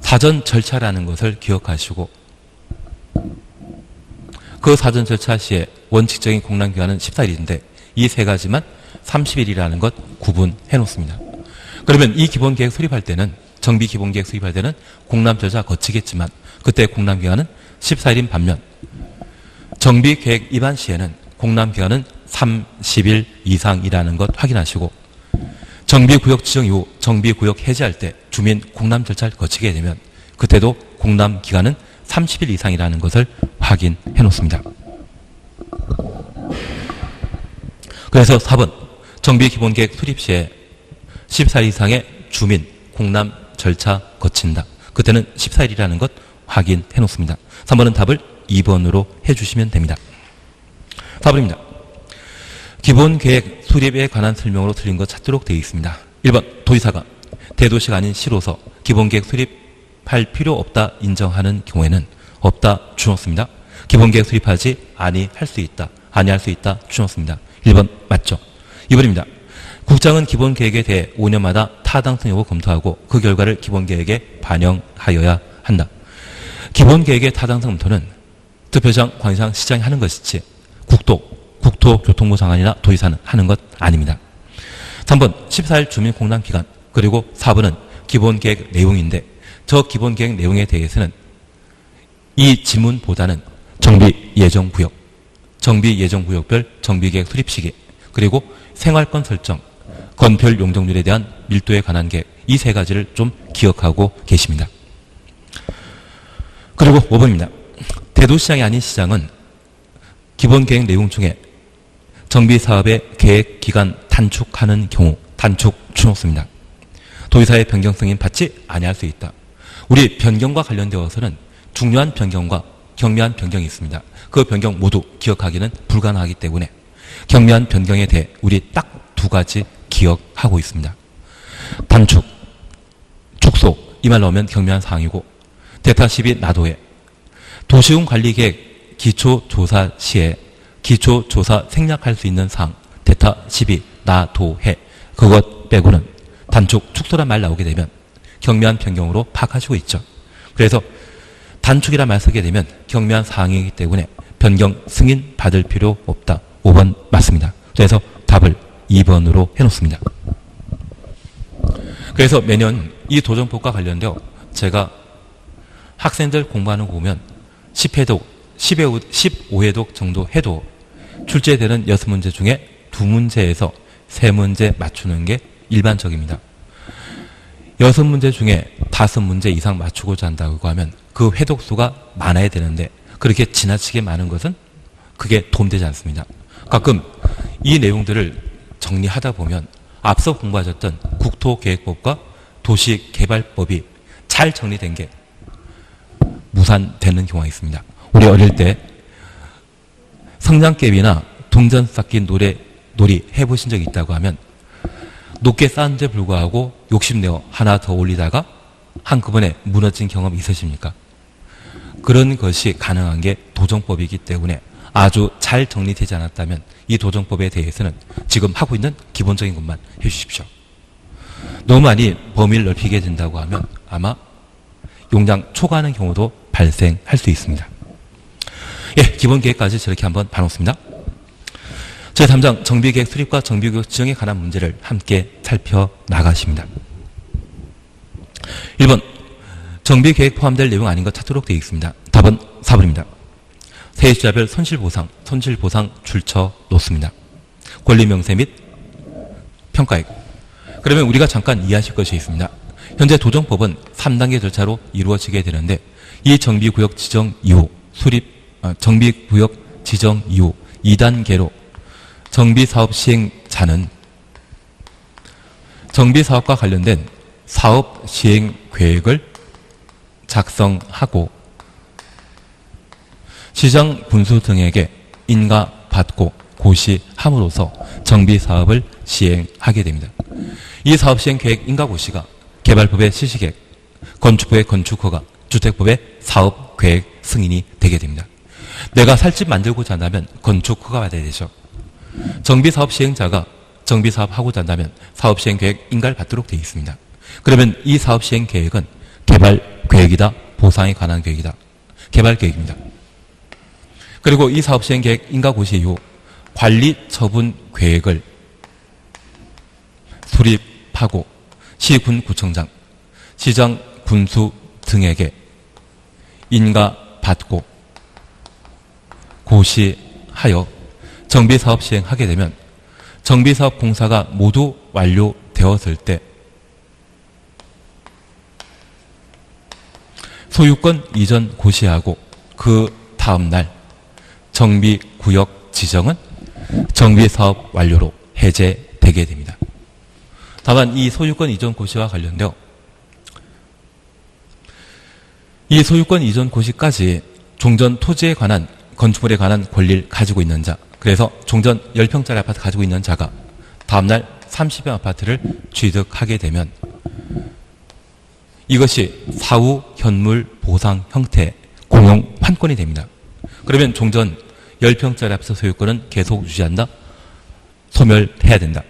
사전 절차라는 것을 기억하시고 그 사전 절차 시에 원칙적인 공람 기간은 14일인데 이 세 가지만 30일이라는 것 구분해 놓습니다. 그러면 이 기본계획 수립할 때는 정비 기본계획 수립할 때는 공람 절차 거치겠지만 그때 공람 기간은 14일인 반면 정비 계획 입안 시에는 공람 기간은 30일 이상이라는 것 확인하시고 정비구역 지정 이후 정비구역 해제할 때 주민 공람 절차를 거치게 되면 그때도 공람 기간은 30일 이상이라는 것을 확인해 놓습니다. 그래서 4번 정비기본계획 수립 시에 14일 이상의 주민 공람 절차 거친다. 그때는 14일이라는 것 확인해 놓습니다. 3번은 답을 2번으로 해주시면 됩니다. 4번입니다. 기본계획 수립에 관한 설명으로 틀린 것 찾도록 되어 있습니다. 1번 도지사가 대도시가 아닌 시로서 기본계획 수립할 필요 없다 인정하는 경우에는 없다 주었습니다. 기본계획 수립하지 아니할 수 있다. 아니할 수 있다 주었습니다. 1번 맞죠? 2번입니다. 국장은 기본계획에 대해 5년마다 타당성 여부 검토하고 그 결과를 기본계획에 반영하여야 한다. 기본계획의 타당성 검토는 특별시장, 광역시장, 시장이 하는 것이지 국토교통부 장관이나 도지사는 하는 것 아닙니다. 3번 14일 주민 공람 기간 그리고 4번은 기본계획 내용인데 저 기본계획 내용에 대해서는 이 지문보다는 정비예정구역, 정비예정구역별 정비계획 수립 시기 그리고 생활권 설정, 건폐율 용적률에 대한 밀도에 관한 계획 이 세 가지를 좀 기억하고 계십니다. 그리고 5번입니다. 대도시장이 아닌 시장은 기본계획 내용 중에 정비사업의 계획기간 단축하는 경우 단축 주놓습니다. 도지사의 변경 승인 받지 아니할 수 있다. 우리 변경과 관련되어서는 중요한 변경과 경미한 변경이 있습니다. 그 변경 모두 기억하기는 불가능하기 때문에 경미한 변경에 대해 우리 딱 두 가지 기억하고 있습니다. 단축, 축소 이 말 나오면 경미한 사항이고 대타 12 나도에 도시군 관리계획 기초조사 시에 기초조사 생략할 수 있는 사항 대타 12 나도해 그것 빼고는 단축, 축소란 말 나오게 되면 경미한 변경으로 파악하시고 있죠. 그래서 단축이란 말 쓰게 되면 경미한 사항이기 때문에 변경 승인 받을 필요 없다. 5번 맞습니다. 그래서 답을 2번으로 해놓습니다. 그래서 매년 이 도정법과 관련되어 제가 학생들 공부하는 거 보면 10회독, 15회독 정도 해도 출제되는 6문제 중에 2문제에서 3문제 맞추는 게 일반적입니다. 6문제 중에 5문제 이상 맞추고자 한다고 하면 그 회독수가 많아야 되는데 그렇게 지나치게 많은 것은 그게 도움되지 않습니다. 가끔 이 내용들을 정리하다 보면 앞서 공부하셨던 국토계획법과 도시개발법이 잘 정리된 게 무산되는 경우가 있습니다. 우리 어릴 때 성냥개비나 동전 쌓기 놀이 해보신 적이 있다고 하면 높게 쌓은데 불구하고 욕심내어 하나 더 올리다가 한꺼번에 무너진 경험 있으십니까? 그런 것이 가능한 게 도정법이기 때문에 아주 잘 정리되지 않았다면 이 도정법에 대해서는 지금 하고 있는 기본적인 것만 해주십시오. 너무 많이 범위를 넓히게 된다고 하면 아마 용량 초과하는 경우도 발생할 수 있습니다. 예, 기본계획까지 저렇게 한번 봐놓습니다. 제3장 정비계획 수립과 정비구역 지정에 관한 문제를 함께 살펴나가십니다. 1번 정비계획 포함될 내용 아닌 것 찾도록 되어 있습니다. 답은 4번입니다. 세입자별 손실보상 출처 놓습니다. 권리명세 및 평가액. 그러면 우리가 잠깐 이해하실 것이 있습니다. 현재 도정법은 3단계 절차로 이루어지게 되는데 이 정비구역 지정 이후 정비구역 지정 이후 2단계로 정비사업 시행자는 정비사업과 관련된 사업 시행 계획을 작성하고 시장 군수 등에게 인가받고 고시함으로써 정비 사업을 시행하게 됩니다. 이 사업 시행 계획 인가고시가 개발법의 실시계획, 건축법의 건축허가, 주택법의 사업 계획 승인이 되게 됩니다. 내가 살 집 만들고자 한다면 건축허가 받아야 되죠. 정비사업 시행자가 정비사업 하고자 한다면 사업시행계획 인가를 받도록 되어 있습니다. 그러면 이 사업시행계획은 개발계획이다, 보상에 관한 계획이다. 개발계획입니다. 그리고 이 사업시행계획 인가고시 이후 관리처분계획을 수립하고 시군구청장, 시장, 군수 등에게 인가받고 고시하여 정비사업 시행하게 되면 정비사업 공사가 모두 완료되었을 때 소유권 이전 고시하고 그 다음날 정비구역 지정은 정비사업 완료로 해제되게 됩니다. 다만 이 소유권 이전 고시와 관련되어 이 소유권 이전 고시까지 종전 토지에 관한 건축물에 관한 권리를 가지고 있는 자, 그래서 종전 10평짜리 아파트 가지고 있는 자가 다음날 30평 아파트를 취득하게 되면 이것이 사후 현물 보상 형태의 공용 판권이 됩니다. 그러면 종전 10평짜리 아파트 소유권은 계속 유지한다? 소멸해야 된다.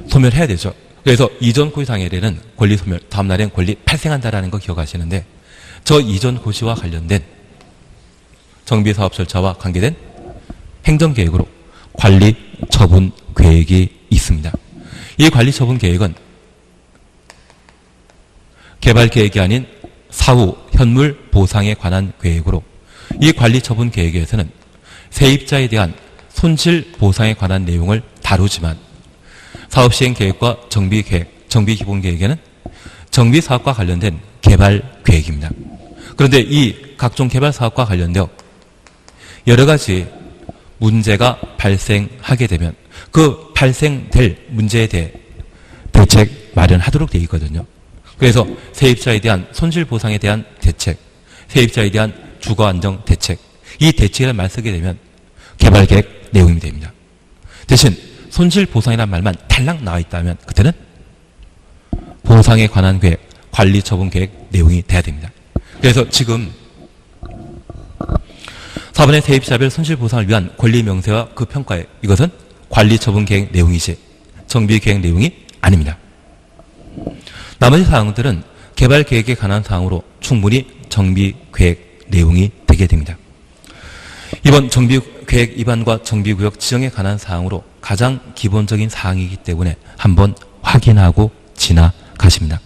소멸해야 되죠. 그래서 이전 고시상해에는 권리 소멸, 다음날엔 권리 발생한다라는 거 기억하시는데 저 이전 고시와 관련된 정비사업 절차와 관계된 행정계획으로 관리처분계획이 있습니다. 이 관리처분계획은 개발계획이 아닌 사후 현물 보상에 관한 계획으로 이 관리처분계획에서는 세입자에 대한 손실 보상에 관한 내용을 다루지만 사업시행계획과 정비계획, 정비기본계획에는 정비사업과 관련된 개발계획입니다. 그런데 이 각종 개발사업과 관련되어 여러 가지 문제가 발생하게 되면 그 발생될 문제에 대해 대책 마련하도록 되어 있거든요. 그래서 세입자에 대한 손실보상에 대한 대책, 세입자에 대한 주거안정 대책, 이 대책이라는 말 쓰게 되면 개발계획 내용이 됩니다. 대신 손실보상이라는 말만 달랑 나와 있다면 그때는 보상에 관한 계획, 관리처분계획 내용이 돼야 됩니다. 그래서 지금 4번의 세입자별 손실보상을 위한 권리명세와 그 평가에 이것은 관리처분계획 내용이지 정비계획 내용이 아닙니다. 나머지 사항들은 개발계획에 관한 사항으로 충분히 정비계획 내용이 되게 됩니다. 이번 정비계획 입안과 정비구역 지정에 관한 사항으로 가장 기본적인 사항이기 때문에 한번 확인하고 지나가십니다.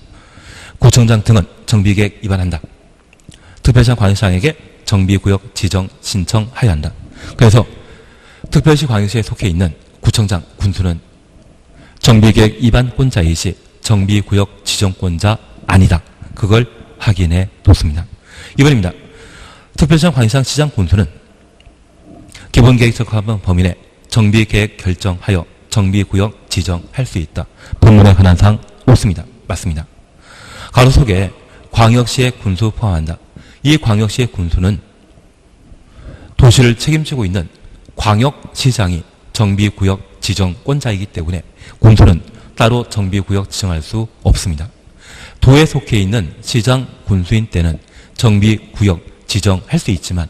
구청장 등은 정비계획 입안한다. 특별시장 관할시장에게 정비구역 지정 신청하여야 한다. 그래서 특별시 광역시에 속해 있는 구청장, 군수는 정비계획 입안권자이지 정비구역 지정권자 아니다. 그걸 확인해 뒀습니다. 2번입니다. 특별시장, 광역시장, 시장, 군수는 기본계획 적합한 범위 내 정비계획 결정하여 정비구역 지정할 수 있다. 본문에 관한 사항 옳습니다. 맞습니다. 가로 속에 광역시의 군수 포함한다. 이 광역시의 군수는 도시를 책임지고 있는 광역시장이 정비구역 지정권자이기 때문에 군수는 따로 정비구역 지정할 수 없습니다. 도에 속해 있는 시장, 군수인 때는 정비구역 지정할 수 있지만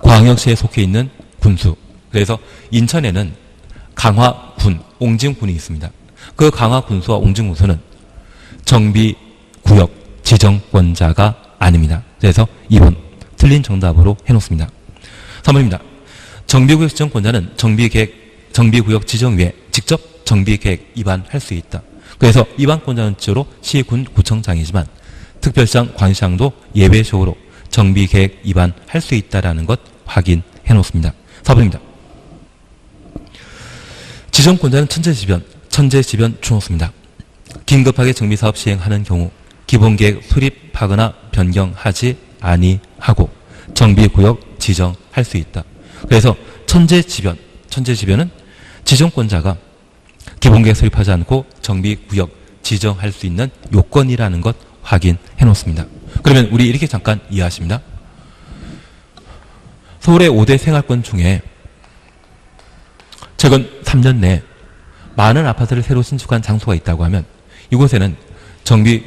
광역시에 속해 있는 군수, 그래서 인천에는 강화군, 옹진군이 있습니다. 그 강화군수와 옹진군수는 정비구역 지정권자가 아닙니다. 그래서 2번 틀린 정답으로 해놓습니다. 3번입니다. 정비구역 지정권자는 정비구역 지정 위에 직접 정비계획 입안할 수 있다. 그래서 입안권자는 주로 시, 군, 구청장이지만 특별시장, 광역시장도 예외적으로 정비계획 입안할 수 있다는 것 확인해 놓습니다. 4번입니다. 지정권자는 천재지변 주놓습니다. 긴급하게 정비사업 시행하는 경우 기본계획 수립하거나 변경하지 아니하고 정비구역 지정할 수 있다. 그래서 천재지변은 지정권자가 기본계획 수립하지 않고 정비구역 지정할 수 있는 요건이라는 것 확인해 놓습니다. 그러면 우리 이렇게 잠깐 이해하십니다. 서울의 5대 생활권 중에 최근 3년 내에 많은 아파트를 새로 신축한 장소가 있다고 하면 이곳에는 정비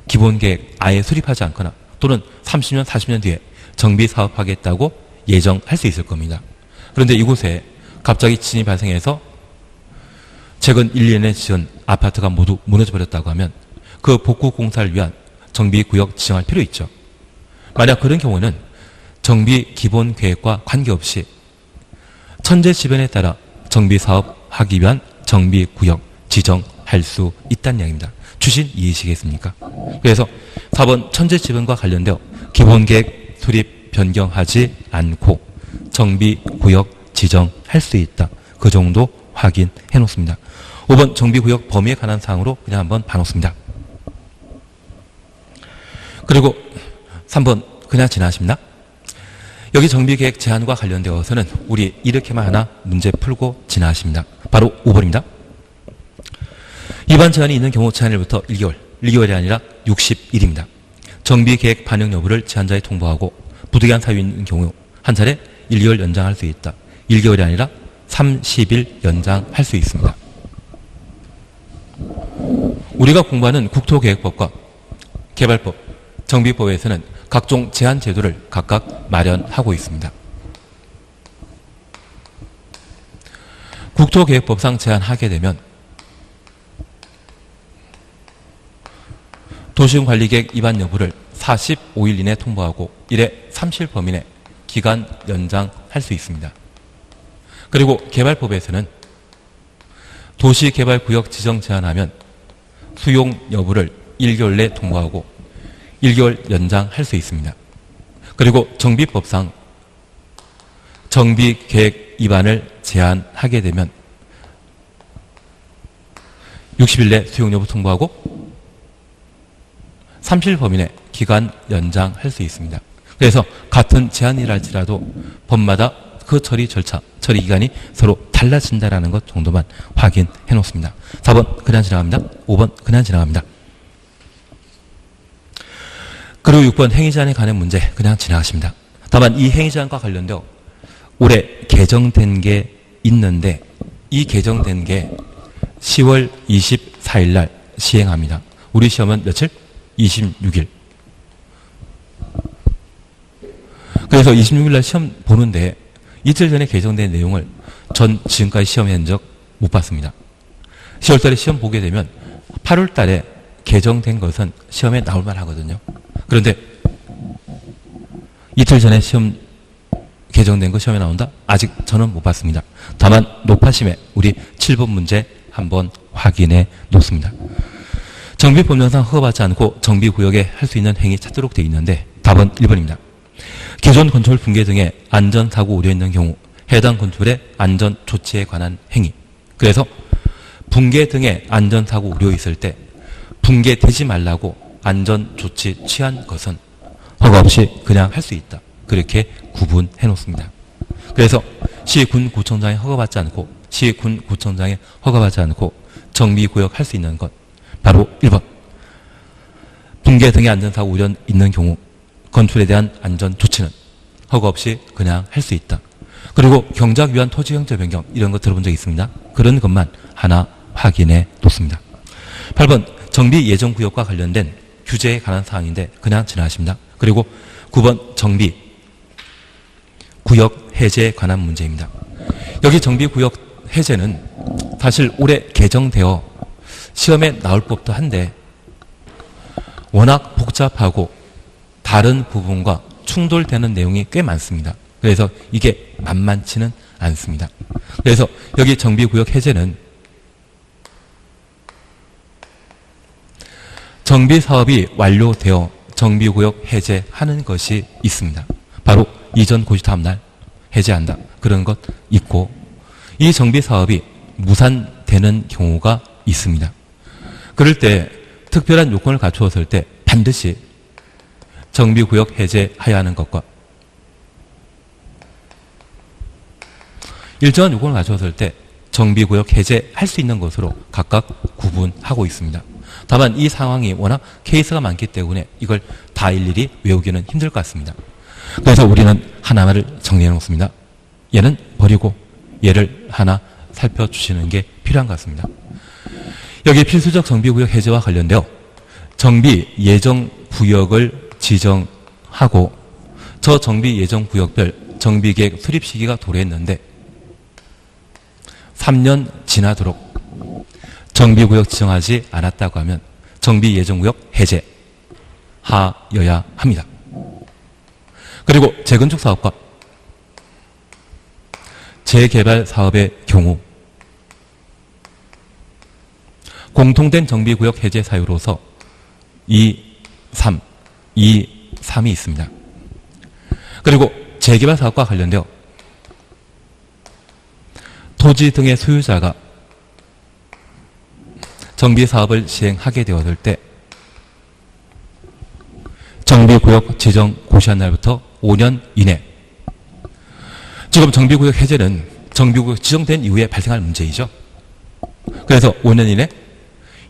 기본계획 아예 수립하지 않거나 또는 30년, 40년 뒤에 정비 사업하겠다고 예정할 수 있을 겁니다. 그런데 이곳에 갑자기 지진이 발생해서 최근 1, 2년에 지은 아파트가 모두 무너져버렸다고 하면 그 복구 공사를 위한 정비구역 지정할 필요 있죠. 만약 그런 경우는 정비 기본 계획과 관계없이 천재지변에 따라 정비사업 하기 위한 정비구역 지정할 수 있다는 이야기입니다. 추신 이해시겠습니까? 그래서 4번 천재지변과 관련되어 기본계획 수립 변경하지 않고 정비구역 지정할 수 있다. 그 정도 확인해 놓습니다. 5번 정비구역 범위에 관한 사항으로 그냥 한번 봐놓습니다. 그리고 3번 그냥 지나십니다. 여기 정비계획 제한과 관련되어서는 우리 이렇게만 하나 문제 풀고 지나십니다. 바로 5번입니다. 위반 제한이 있는 경우 제한일부터 1개월, 1개월이 아니라 60일입니다. 정비계획 반영 여부를 제한자에 통보하고 부득이한 사유 있는 경우 한 차례 1개월 연장할 수 있다. 1개월이 아니라 30일 연장할 수 있습니다. 우리가 공부하는 국토계획법과 개발법, 정비법에서는 각종 제한 제도를 각각 마련하고 있습니다. 국토계획법상 제한하게 되면 도시군관리계획 위반 여부를 45일 이내 통보하고 이래 30일 범위 내 기간 연장할 수 있습니다. 그리고 개발법에서는 도시개발구역 지정 제한하면 수용 여부를 1개월 내 통보하고 1개월 연장할 수 있습니다. 그리고 정비법상 정비계획 위반을 제한하게 되면 60일 내 수용 여부 통보하고 30일 범위 내 기간 연장할 수 있습니다. 그래서 같은 제한이랄지라도 법마다 그 처리 절차, 처리 기간이 서로 달라진다는 것 정도만 확인해 놓습니다. 4번 그냥 지나갑니다. 5번 그냥 지나갑니다. 그리고 6번 행위제한에 관한 문제 그냥 지나가십니다. 다만 이 행위제한과 관련되어 올해 개정된 게 있는데 이 개정된 게 10월 24일 날 시행합니다. 우리 시험은 며칠? 26일. 그래서 26일 날 시험 보는데 이틀 전에 개정된 내용을 전 지금까지 시험한 적 못 봤습니다. 10월 달에 시험 보게 되면 8월 달에 개정된 것은 시험에 나올 만하거든요. 그런데 이틀 전에 시험 개정된 거 시험에 나온다? 아직 저는 못 봤습니다. 다만 노파심에 우리 7번 문제 한번 확인해 놓습니다. 정비법령상 허가받지 않고 정비구역에 할 수 있는 행위 찾도록 되어 있는데 답은 1번입니다. 기존 건축물 붕괴 등의 안전사고 우려 있는 경우 해당 건축물의 안전조치에 관한 행위. 그래서 붕괴 등의 안전사고 우려 있을 때 붕괴되지 말라고 안전조치 취한 것은 허가 없이 그냥 할 수 있다. 그렇게 구분해 놓습니다. 그래서 시군구청장에 허가받지 않고 시군구청장에 허가받지 않고 정비구역 할 수 있는 것 바로 1번 붕괴 등의 안전사고 우려 있는 경우 건축에 대한 안전조치는 허가 없이 그냥 할 수 있다. 그리고 경작 위한 토지 형태 변경 이런 거 들어본 적 있습니다. 그런 것만 하나 확인해 놓습니다. 8번 정비 예정구역과 관련된 규제에 관한 사항인데 그냥 지나가십니다. 그리고 9번 정비 구역 해제에 관한 문제입니다. 여기 정비구역 해제는 사실 올해 개정되어 시험에 나올 법도 한데 워낙 복잡하고 다른 부분과 충돌되는 내용이 꽤 많습니다. 그래서 이게 만만치는 않습니다. 그래서 여기 정비구역 해제는 정비사업이 완료되어 정비구역 해제하는 것이 있습니다. 바로 이전 고지 다음 날 해제한다. 그런 것 있고 이 정비사업이 무산되는 경우가 있습니다. 그럴 때 특별한 요건을 갖추었을 때 반드시 정비구역 해제해야 하는 것과 일정한 요건을 갖추었을 때 정비구역 해제할 수 있는 것으로 각각 구분하고 있습니다. 다만 이 상황이 워낙 케이스가 많기 때문에 이걸 다 일일이 외우기는 힘들 것 같습니다. 그래서 우리는 하나만을 정리해 놓습니다. 얘는 버리고 얘를 하나 살펴주시는 게 필요한 것 같습니다. 여기 필수적 정비구역 해제와 관련되어 정비 예정구역을 지정하고 저 정비 예정구역별 정비계획 수립 시기가 도래했는데 3년 지나도록 정비구역 지정하지 않았다고 하면 정비 예정구역 해제하여야 합니다. 그리고 재건축 사업과 재개발 사업의 경우 공통된 정비구역 해제 사유로서 2.3이 있습니다. 그리고 재개발 사업과 관련되어 토지 등의 소유자가 정비사업을 시행하게 되었을 때 정비구역 지정 고시한 날부터 5년 이내, 지금 정비구역 해제는 정비구역 지정된 이후에 발생할 문제이죠. 그래서 5년 이내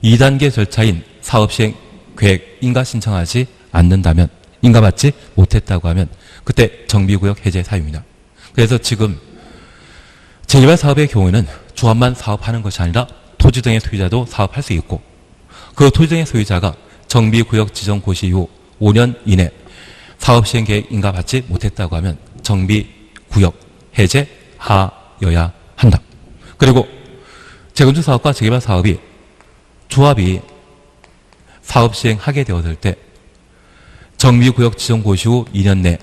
2단계 절차인 사업시행 계획 인가 신청하지 않는다면, 인가받지 못했다고 하면 그때 정비구역 해제 사유입니다. 그래서 지금 재개발 사업의 경우에는 조합만 사업하는 것이 아니라 토지 등의 소유자도 사업할 수 있고, 그 토지 등의 소유자가 정비구역 지정 고시 이후 5년 이내 사업시행 계획 인가받지 못했다고 하면 정비구역 해제하여야 한다. 그리고 재건축 사업과 재개발 사업이 조합이 사업 시행하게 되었을 때 정비구역 지정 고시 후 2년 내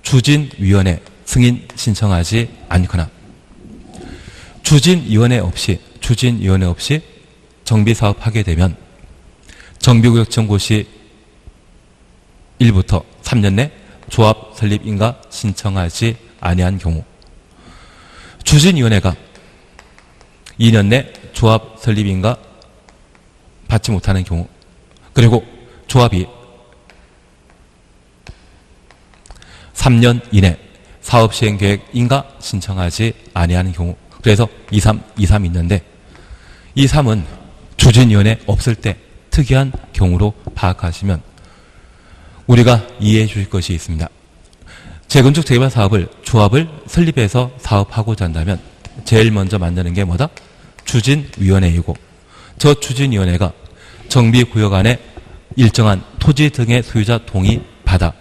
추진위원회 승인 신청하지 않거나 추진위원회 없이 정비사업하게 되면 정비구역 지정 고시 1부터 3년 내 조합 설립 인가 신청하지 아니한 경우, 추진위원회가 2년 내 조합 설립 인가 받지 못하는 경우, 그리고 조합이 3년 이내 사업시행계획 인가 신청하지 아니하는 경우, 그래서 2.3 있는데 2.3은 추진위원회 없을 때 특이한 경우로 파악하시면 우리가 이해해 주실 것이 있습니다. 재건축 재개발 사업을 조합을 설립해서 사업하고자 한다면 제일 먼저 만드는 게 뭐다? 추진위원회이고, 저 추진위원회가 정비구역 안에 일정한 토지 등의 소유자 동의 받아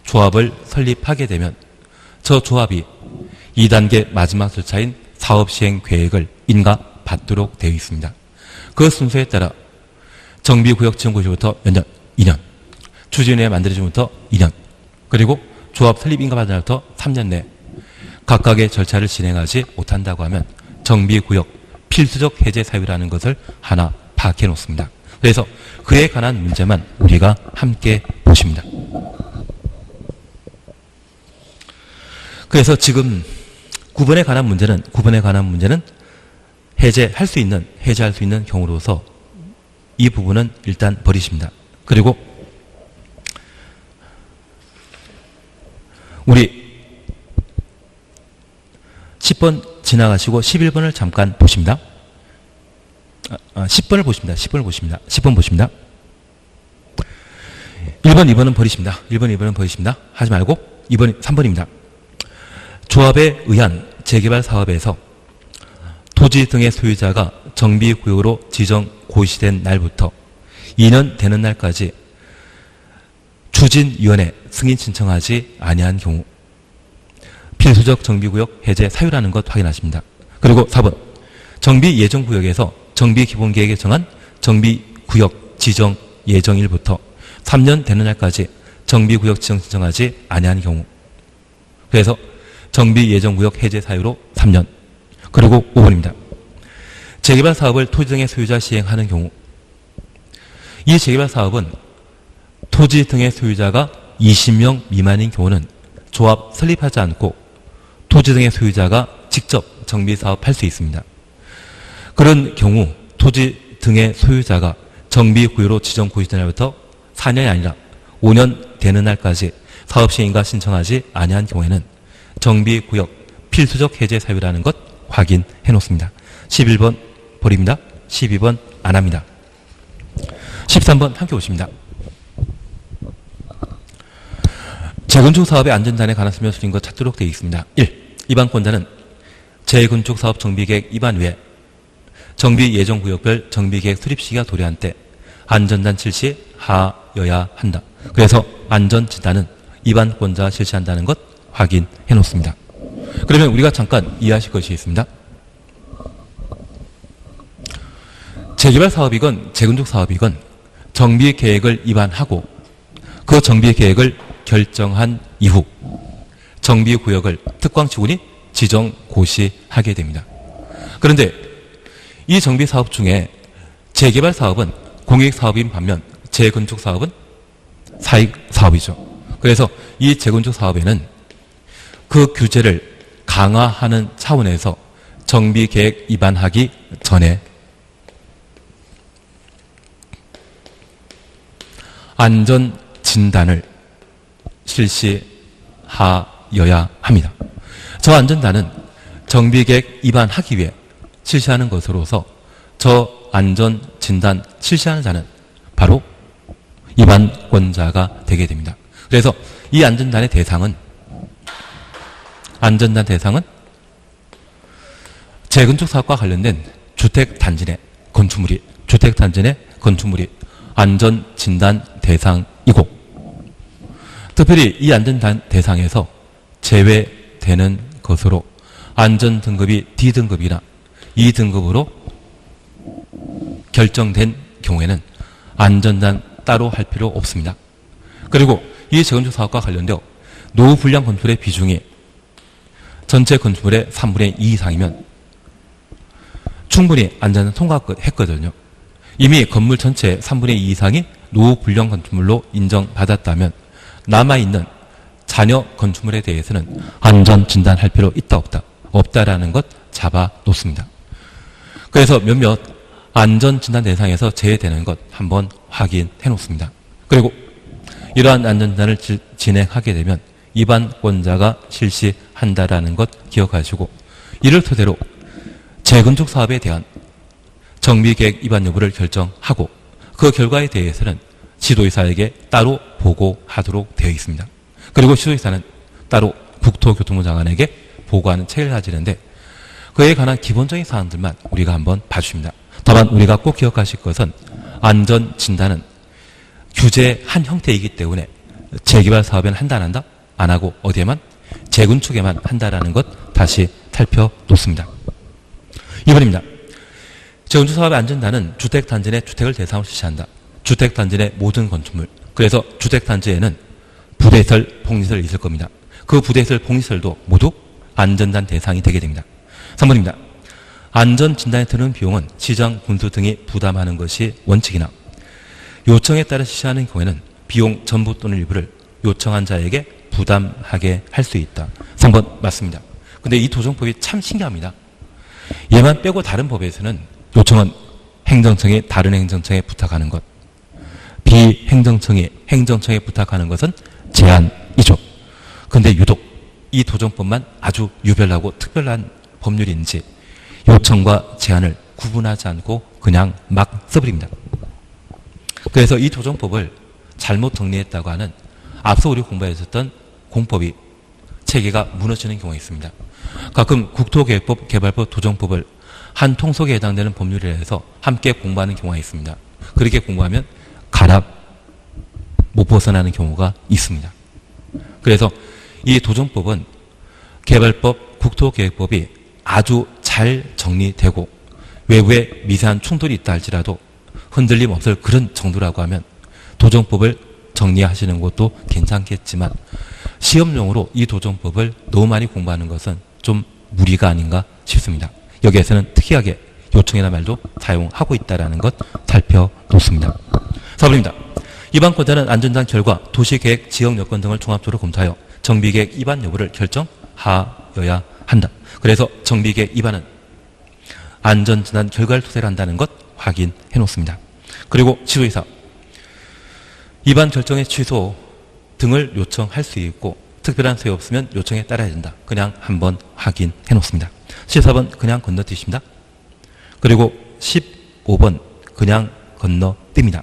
조합을 설립하게 되면 저 조합이 2단계 마지막 절차인 사업시행 계획을 인가받도록 되어 있습니다. 그 순서에 따라 정비구역 지정 고시부터 몇 년? 2년. 추진위원회 만들어지부터 2년. 그리고 조합 설립 인가받은 날부터 3년 내 각각의 절차를 진행하지 못한다고 하면 정비구역 필수적 해제 사유라는 것을 하나 파악해 놓습니다. 그래서 그에 관한 문제만 우리가 함께 보십니다. 그래서 지금 구분에 관한 문제는 해제할 수 있는 경우로서 이 부분은 일단 버리십니다. 그리고 우리 10번 지나가시고 11번을 잠깐 보십니다. 10번을 보십니다. 10번 보십니다. 1번, 2번은 버리십니다. 1번, 2번은 버리십니다. 하지 말고 2번, 3번입니다. 조합에 의한 재개발 사업에서 토지 등의 소유자가 정비구역으로 지정 고시된 날부터 2년 되는 날까지 추진위원회 승인 신청하지 아니한 경우 필수적 정비구역 해제 사유라는 것 확인하십니다. 그리고 4번, 정비 예정구역에서 정비기본계획에 정한 정비구역 지정 예정일부터 3년 되는 날까지 정비구역 지정 신청하지 아니한 경우, 그래서 정비 예정구역 해제 사유로 3년. 그리고 5번입니다. 재개발 사업을 토지 등의 소유자 시행하는 경우, 이 재개발 사업은 토지 등의 소유자가 20명 미만인 경우는 조합 설립하지 않고 토지 등의 소유자가 직접 정비사업 할 수 있습니다. 그런 경우 토지 등의 소유자가 정비구역으로 지정 고시된 날부터 4년이 아니라 5년 되는 날까지 사업시행인가 신청하지 아니한 경우에는 정비구역 필수적 해제 사유라는 것 확인해 놓습니다. 11번 버립니다. 12번 안 합니다. 13번 함께 보십니다. 재건축 사업의 안전잔해 관한 설명 수린 것 찾도록 되어 있습니다. 1. 입안권자는 재건축 사업 정비계획 위반 외에 정비 예정구역별 정비계획 수립 시기가 도래한 때 안전단 실시 하여야 한다. 그래서 안전진단은 위반권자가 실시한다는 것 확인해 놓습니다. 그러면 우리가 잠깐 이해하실 것이 있습니다. 재개발 사업이건 재건축 사업이건 정비계획을 위반하고 그 정비계획을 결정한 이후 정비구역을 특광시군이 지정 고시하게 됩니다. 그런데 이 정비사업 중에 재개발 사업은 공익사업인 반면 재건축 사업은 사익사업이죠. 그래서 이 재건축 사업에는 그 규제를 강화하는 차원에서 정비계획 위반하기 전에 안전진단을 실시하여야 합니다. 저 안전단은 정비계획 위반하기 위해 실시하는 것으로서 저 안전진단 실시하는 자는 바로 위반권자가 되게 됩니다. 그래서 이 안전단의 대상은 재건축 사업과 관련된 주택단지 내 건축물이 안전진단 대상이고 특별히 이 안전단 대상에서 제외되는 것으로 안전등급이 D등급이나 E등급으로 결정된 경우에는 안전단 따로 할 필요 없습니다. 그리고 이 재건축 사업과 관련되어 노후 불량 건축물의 비중이 전체 건축물의 3분의 2 이상이면 충분히 안전단 통과했거든요. 이미 건물 전체의 3분의 2 이상이 노후 불량 건축물로 인정받았다면 남아있는 잔여 건축물에 대해서는 안전진단할 필요 있다 없다라는 것 잡아 놓습니다. 그래서 몇몇 안전진단 대상에서 제외되는 것 한번 확인해 놓습니다. 그리고 이러한 안전진단을 진행하게 되면 위반권자가 실시한다라는 것 기억하시고 이를 토대로 재건축 사업에 대한 정비계획 위반 여부를 결정하고 그 결과에 대해서는 시도의사에게 따로 보고하도록 되어 있습니다. 그리고 시도의사는 따로 국토교통부 장관에게 보고하는 책을 가지는데 그에 관한 기본적인 사항들만 우리가 한번 봐줍니다. 다만 우리가 꼭 기억하실 것은 안전진단은 규제의 한 형태이기 때문에 재개발 사업에는 한다 안 한다? 안 하고 어디에만? 재건축에만 한다라는 것 다시 살펴놓습니다. 2번입니다. 재건축 사업의 안전단은 주택단지 내 주택을 대상으로 실시한다. 주택단지 내 모든 건축물. 그래서 주택단지에는 부대시설, 복리시설 있을 겁니다. 그 부대시설, 복리시설도 모두 안전단 대상이 되게 됩니다. 3번입니다. 안전진단에 드는 비용은 시장, 군수 등이 부담하는 것이 원칙이나 요청에 따라 실시하는 경우에는 비용 전부 또는 일부를 요청한 자에게 부담하게 할 수 있다. 3번 맞습니다. 근데 이 도정법이 참 신기합니다. 얘만 빼고 다른 법에서는 요청은 행정청이 다른 행정청에 부탁하는 것, 비행정청이 행정청에 부탁하는 것은 제한이죠. 근데 유독 이 도정법만 아주 유별나고 특별한 법률인지 요청과 제한을 구분하지 않고 그냥 막 써버립니다. 그래서 이 도정법을 잘못 정리했다고 하는 앞서 우리 공부했었던 공법이 체계가 무너지는 경우가 있습니다. 가끔 국토계획법, 개발법, 도정법을 한 통속에 해당되는 법률이라 해서 함께 공부하는 경우가 있습니다. 그렇게 공부하면 가락 못 벗어나는 경우가 있습니다. 그래서 이 도정법은 개발법, 국토계획법이 아주 잘 정리되고 외부에 미세한 충돌이 있다 할지라도 흔들림 없을 그런 정도라고 하면 도정법을 정리하시는 것도 괜찮겠지만 시험용으로 이 도정법을 너무 많이 공부하는 것은 좀 무리가 아닌가 싶습니다. 여기에서는 특이하게 요청이나 말도 사용하고 있다는 것 살펴놓습니다. 4번입니다. 위반권자는 안전단 결과 도시계획, 지역여건 등을 종합적으로 검토하여 정비계획 위반 여부를 결정하여야 한다. 그래서 정비계획 위반은 안전진단 결과를 토대로 한다는 것 확인해 놓습니다. 그리고 시도의사 위반 결정의 취소 등을 요청할 수 있고 특별한 소요 없으면 요청에 따라야 된다. 그냥 한번 확인해 놓습니다. 14번 그냥 건너뛰십니다. 그리고 15번 그냥 건너뜁니다.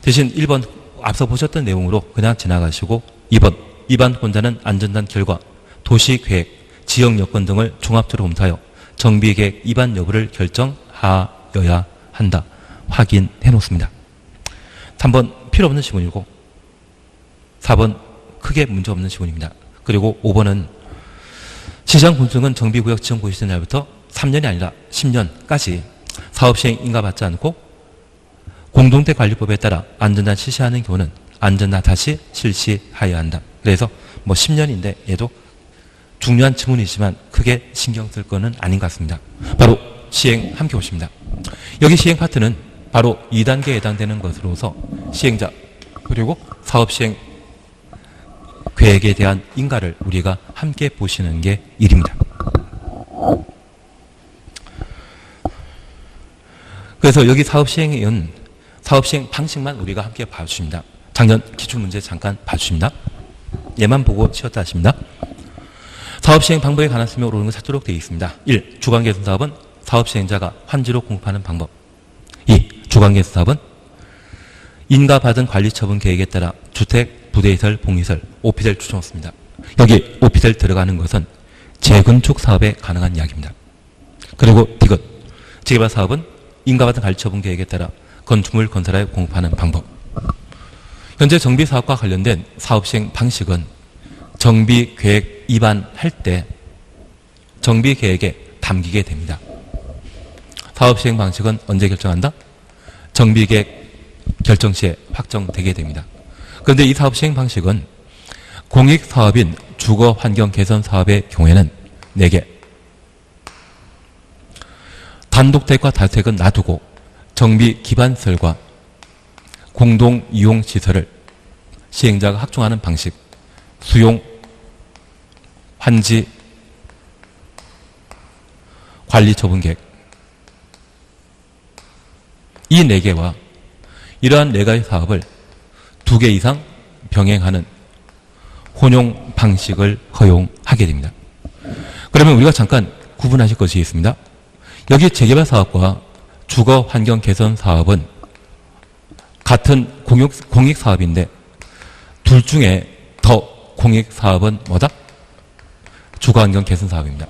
대신 1번 앞서 보셨던 내용으로 그냥 지나가시고 2번 위반권자는 안전단 결과 도시계획, 지역 여건 등을 종합적으로 검토하여 정비계획 위반 여부를 결정하여야 한다. 확인해 놓습니다. 3번 필요 없는 지문이고 4번 크게 문제없는 지문입니다. 그리고 5번은 시장 군수는 정비구역 지정 고시된 날부터 3년이 아니라 10년까지 사업시행 인가받지 않고 공동대관리법에 따라 안전단 실시하는 경우는 안전단 다시 실시하여야 한다. 그래서 뭐 10년인데 얘도 중요한 지문이지만 크게 신경 쓸 거는 아닌 것 같습니다. 바로 시행 함께 보십니다. 여기 시행 파트는 바로 2단계에 해당되는 것으로서 시행자 그리고 사업시행 계획에 대한 인가를 우리가 함께 보시는 게 일입니다. 그래서 여기 사업시행은 사업시행 방식만 우리가 함께 봐주십니다. 작년 기출문제 잠깐 봐주십니다. 얘만 보고 치웠다 하십니다. 사업시행 방법에 관한 설명 오르는 걸 찾도록 되어 있습니다. 1. 주관계획 사업은 사업시행자가 환지로 공급하는 방법. 2. 주관계획 사업은 인가받은 관리처분 계획에 따라 주택, 부대시설, 봉시설, 오피델 추천했습니다. 여기 오피델 들어가는 것은 재건축 사업에 가능한 이야기입니다. 그리고 디귿, 재개발 사업은 인가받은 관리처분 계획에 따라 건축물 건설하여 공급하는 방법. 현재 정비사업과 관련된 사업시행 방식은 정비계획 위반할 때 정비계획에 담기게 됩니다. 사업시행 방식은 언제 결정한다? 정비계획 결정 시에 확정되게 됩니다. 그런데 이 사업시행 방식은 공익사업인 주거환경개선사업의 경우에는 4개, 단독택과 다주택은 놔두고 정비기반시설과 공동이용시설을 시행자가 확정하는 방식, 수용, 환지, 관리처분계획, 이 4개와 이러한 4가지 사업을 2개 이상 병행하는 혼용 방식을 허용하게 됩니다. 그러면 우리가 잠깐 구분하실 것이 있습니다. 여기 재개발 사업과 주거 환경 개선 사업은 같은 공익 사업인데 둘 중에 더 공익 사업은 뭐다? 주거 환경 개선 사업입니다.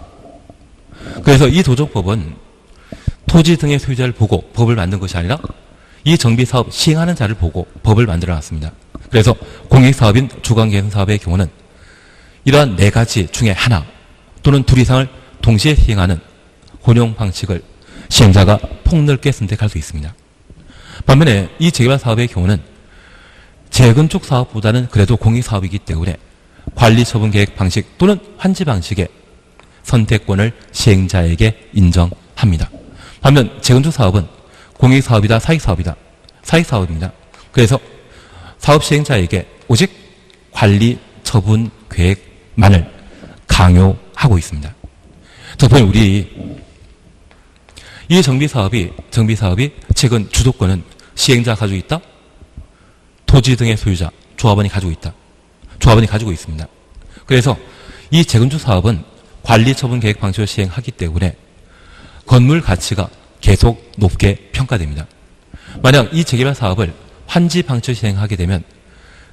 그래서 이 도정법은 토지 등의 소유자를 보고 법을 만든 것이 아니라 이 정비사업 시행하는 자를 보고 법을 만들어 놨습니다. 그래서 공익사업인 주거환경개선사업의 경우는 이러한 4가지 중에 하나 또는 둘 이상을 동시에 시행하는 혼용 방식을 시행자가 폭넓게 선택할 수 있습니다. 반면에 이 재개발 사업의 경우는 재건축 사업보다는 그래도 공익사업이기 때문에 관리처분계획 방식 또는 환지 방식의 선택권을 시행자에게 인정합니다. 반면 재건축 사업은 공익사업이다, 사익사업이다, 사익사업입니다. 그래서 사업 시행자에게 오직 관리처분 계획만을 강요하고 있습니다. 덕분에 우리 이 정비사업이 최근 주도권은 시행자가 가지고 있다? 토지 등의 소유자, 조합원이 가지고 있다. 조합원이 가지고 있습니다. 그래서 이 재건축 사업은 관리처분 계획 방식으로 시행하기 때문에 건물 가치가 계속 높게 평가됩니다. 만약 이 재개발 사업을 환지 방식으로 시행하게 되면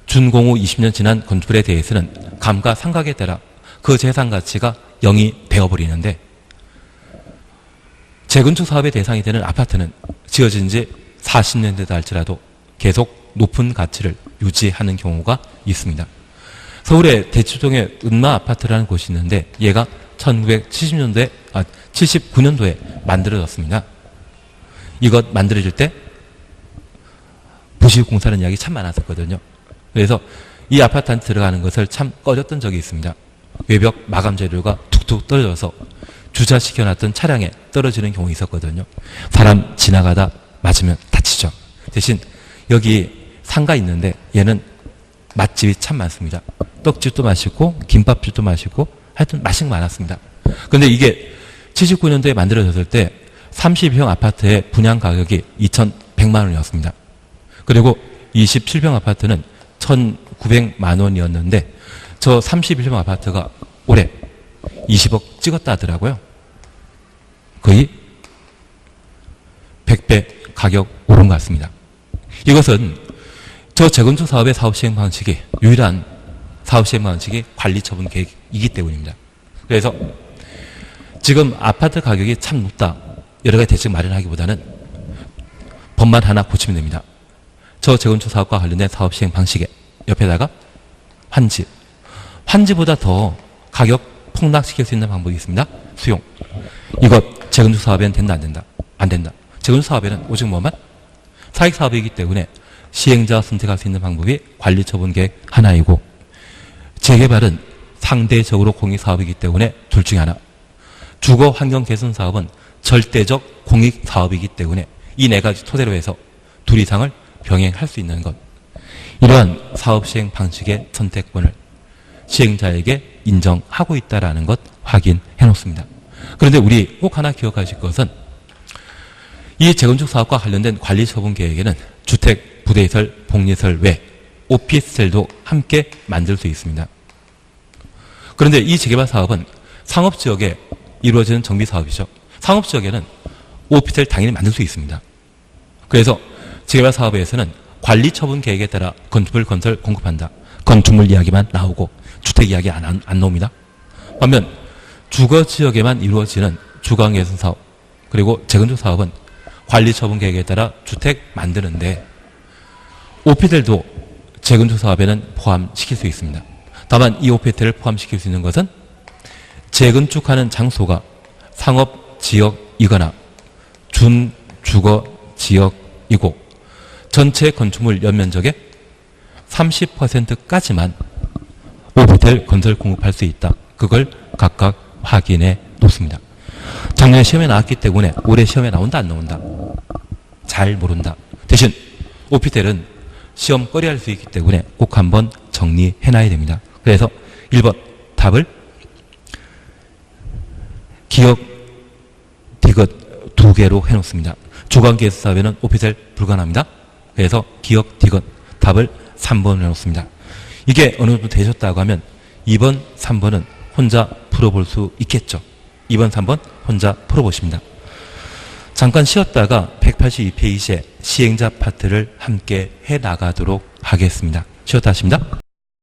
준공후 20년 지난 건축물에 대해서는 감가상각에 따라 그 재산 가치가 0이 되어버리는데 재건축 사업의 대상이 되는 아파트는 지어진 지 40년 되다 할지라도 계속 높은 가치를 유지하는 경우가 있습니다. 서울의 대치동의 은마 아파트라는 곳이 있는데 얘가 79년도에 만들어졌습니다. 이것 만들어질 때 부실공사라는 이야기 참 많았었거든요. 그래서 이 아파트한테 들어가는 것을 참 꺼렸던 적이 있습니다. 외벽 마감 재료가 툭툭 떨어져서 주차시켜놨던 차량에 떨어지는 경우 있었거든요. 사람 지나가다 맞으면 다치죠. 대신 여기 상가 있는데 얘는 맛집이 참 많습니다. 떡집도 맛있고 김밥집도 맛있고 하여튼 맛있는 거 많았습니다. 그런데 이게 79년도에 만들어졌을 때 30평 아파트의 분양 가격이 2,100만 원이었습니다. 그리고 27평 아파트는 1,900만 원이었는데 저 31평 아파트가 올해 20억 찍었다 하더라고요. 거의 100배 가격 오른 것 같습니다. 이것은 저 재건축 사업의 사업 시행 방식이 유일한 사업 시행 방식이 관리처분 계획이기 때문입니다. 그래서 지금 아파트 가격이 참 높다. 여러 가지 대책 마련하기보다는 법만 하나 고치면 됩니다. 저 재건축 사업과 관련된 사업 시행 방식에 옆에다가 환지. 환지보다 더 가격 폭락시킬 수 있는 방법이 있습니다. 수용. 이것 재건축 사업에는 된다, 안 된다? 안 된다. 재건축 사업에는 오직 뭐만? 사익 사업이기 때문에 시행자가 선택할 수 있는 방법이 관리 처분 계획 하나이고, 재개발은 상대적으로 공익 사업이기 때문에 둘 중에 하나. 주거 환경 개선 사업은 절대적 공익 사업이기 때문에 이 네 가지 토대로 해서 둘 이상을 병행할 수 있는 것. 이러한 사업 시행 방식의 선택권을 시행자에게 인정하고 있다는 것 확인해 놓습니다. 그런데 우리 꼭 하나 기억하실 것은 이 재건축 사업과 관련된 관리 처분 계획에는 주택, 부대시설, 복리시설 외 오피스텔도 함께 만들 수 있습니다. 그런데 이 재개발 사업은 상업지역에 이루어지는 정비 사업이죠. 상업지역에는 오피스텔 당연히 만들 수 있습니다. 그래서 재개발 사업에서는 관리 처분 계획에 따라 건축물 건설 공급한다. 건축물 이야기만 나오고 주택 이야기 안 나옵니다. 반면 주거지역에만 이루어지는 주거개선 사업 그리고 재건축 사업은 관리 처분 계획에 따라 주택 만드는데 오피스텔도 재건축 사업에는 포함시킬 수 있습니다. 다만 이 오피스텔을 포함시킬 수 있는 것은 재건축하는 장소가 상업지역이거나 준주거지역이고 전체 건축물 연면적의 30%까지만 오피스텔 건설 공급할 수 있다. 그걸 각각 확인해 놓습니다. 작년에 시험에 나왔기 때문에 올해 시험에 나온다 안 나온다? 잘 모른다. 대신 오피스텔은 시험 꺼리할 수 있기 때문에 꼭 한번 정리해놔야 됩니다. 그래서 1번 답을 기억, 디귿 두 개로 해놓습니다. 주거환경개선 사업에는 오피스텔 불가능합니다. 그래서 기억, 디귿 답을 3번 해놓습니다. 이게 어느 정도 되셨다고 하면 2번, 3번은 혼자 풀어볼 수 있겠죠. 2번, 3번 혼자 풀어보십니다. 잠깐 쉬었다가 182페이지에 시행자 파트를 함께 해나가도록 하겠습니다. 쉬었다 하십니다.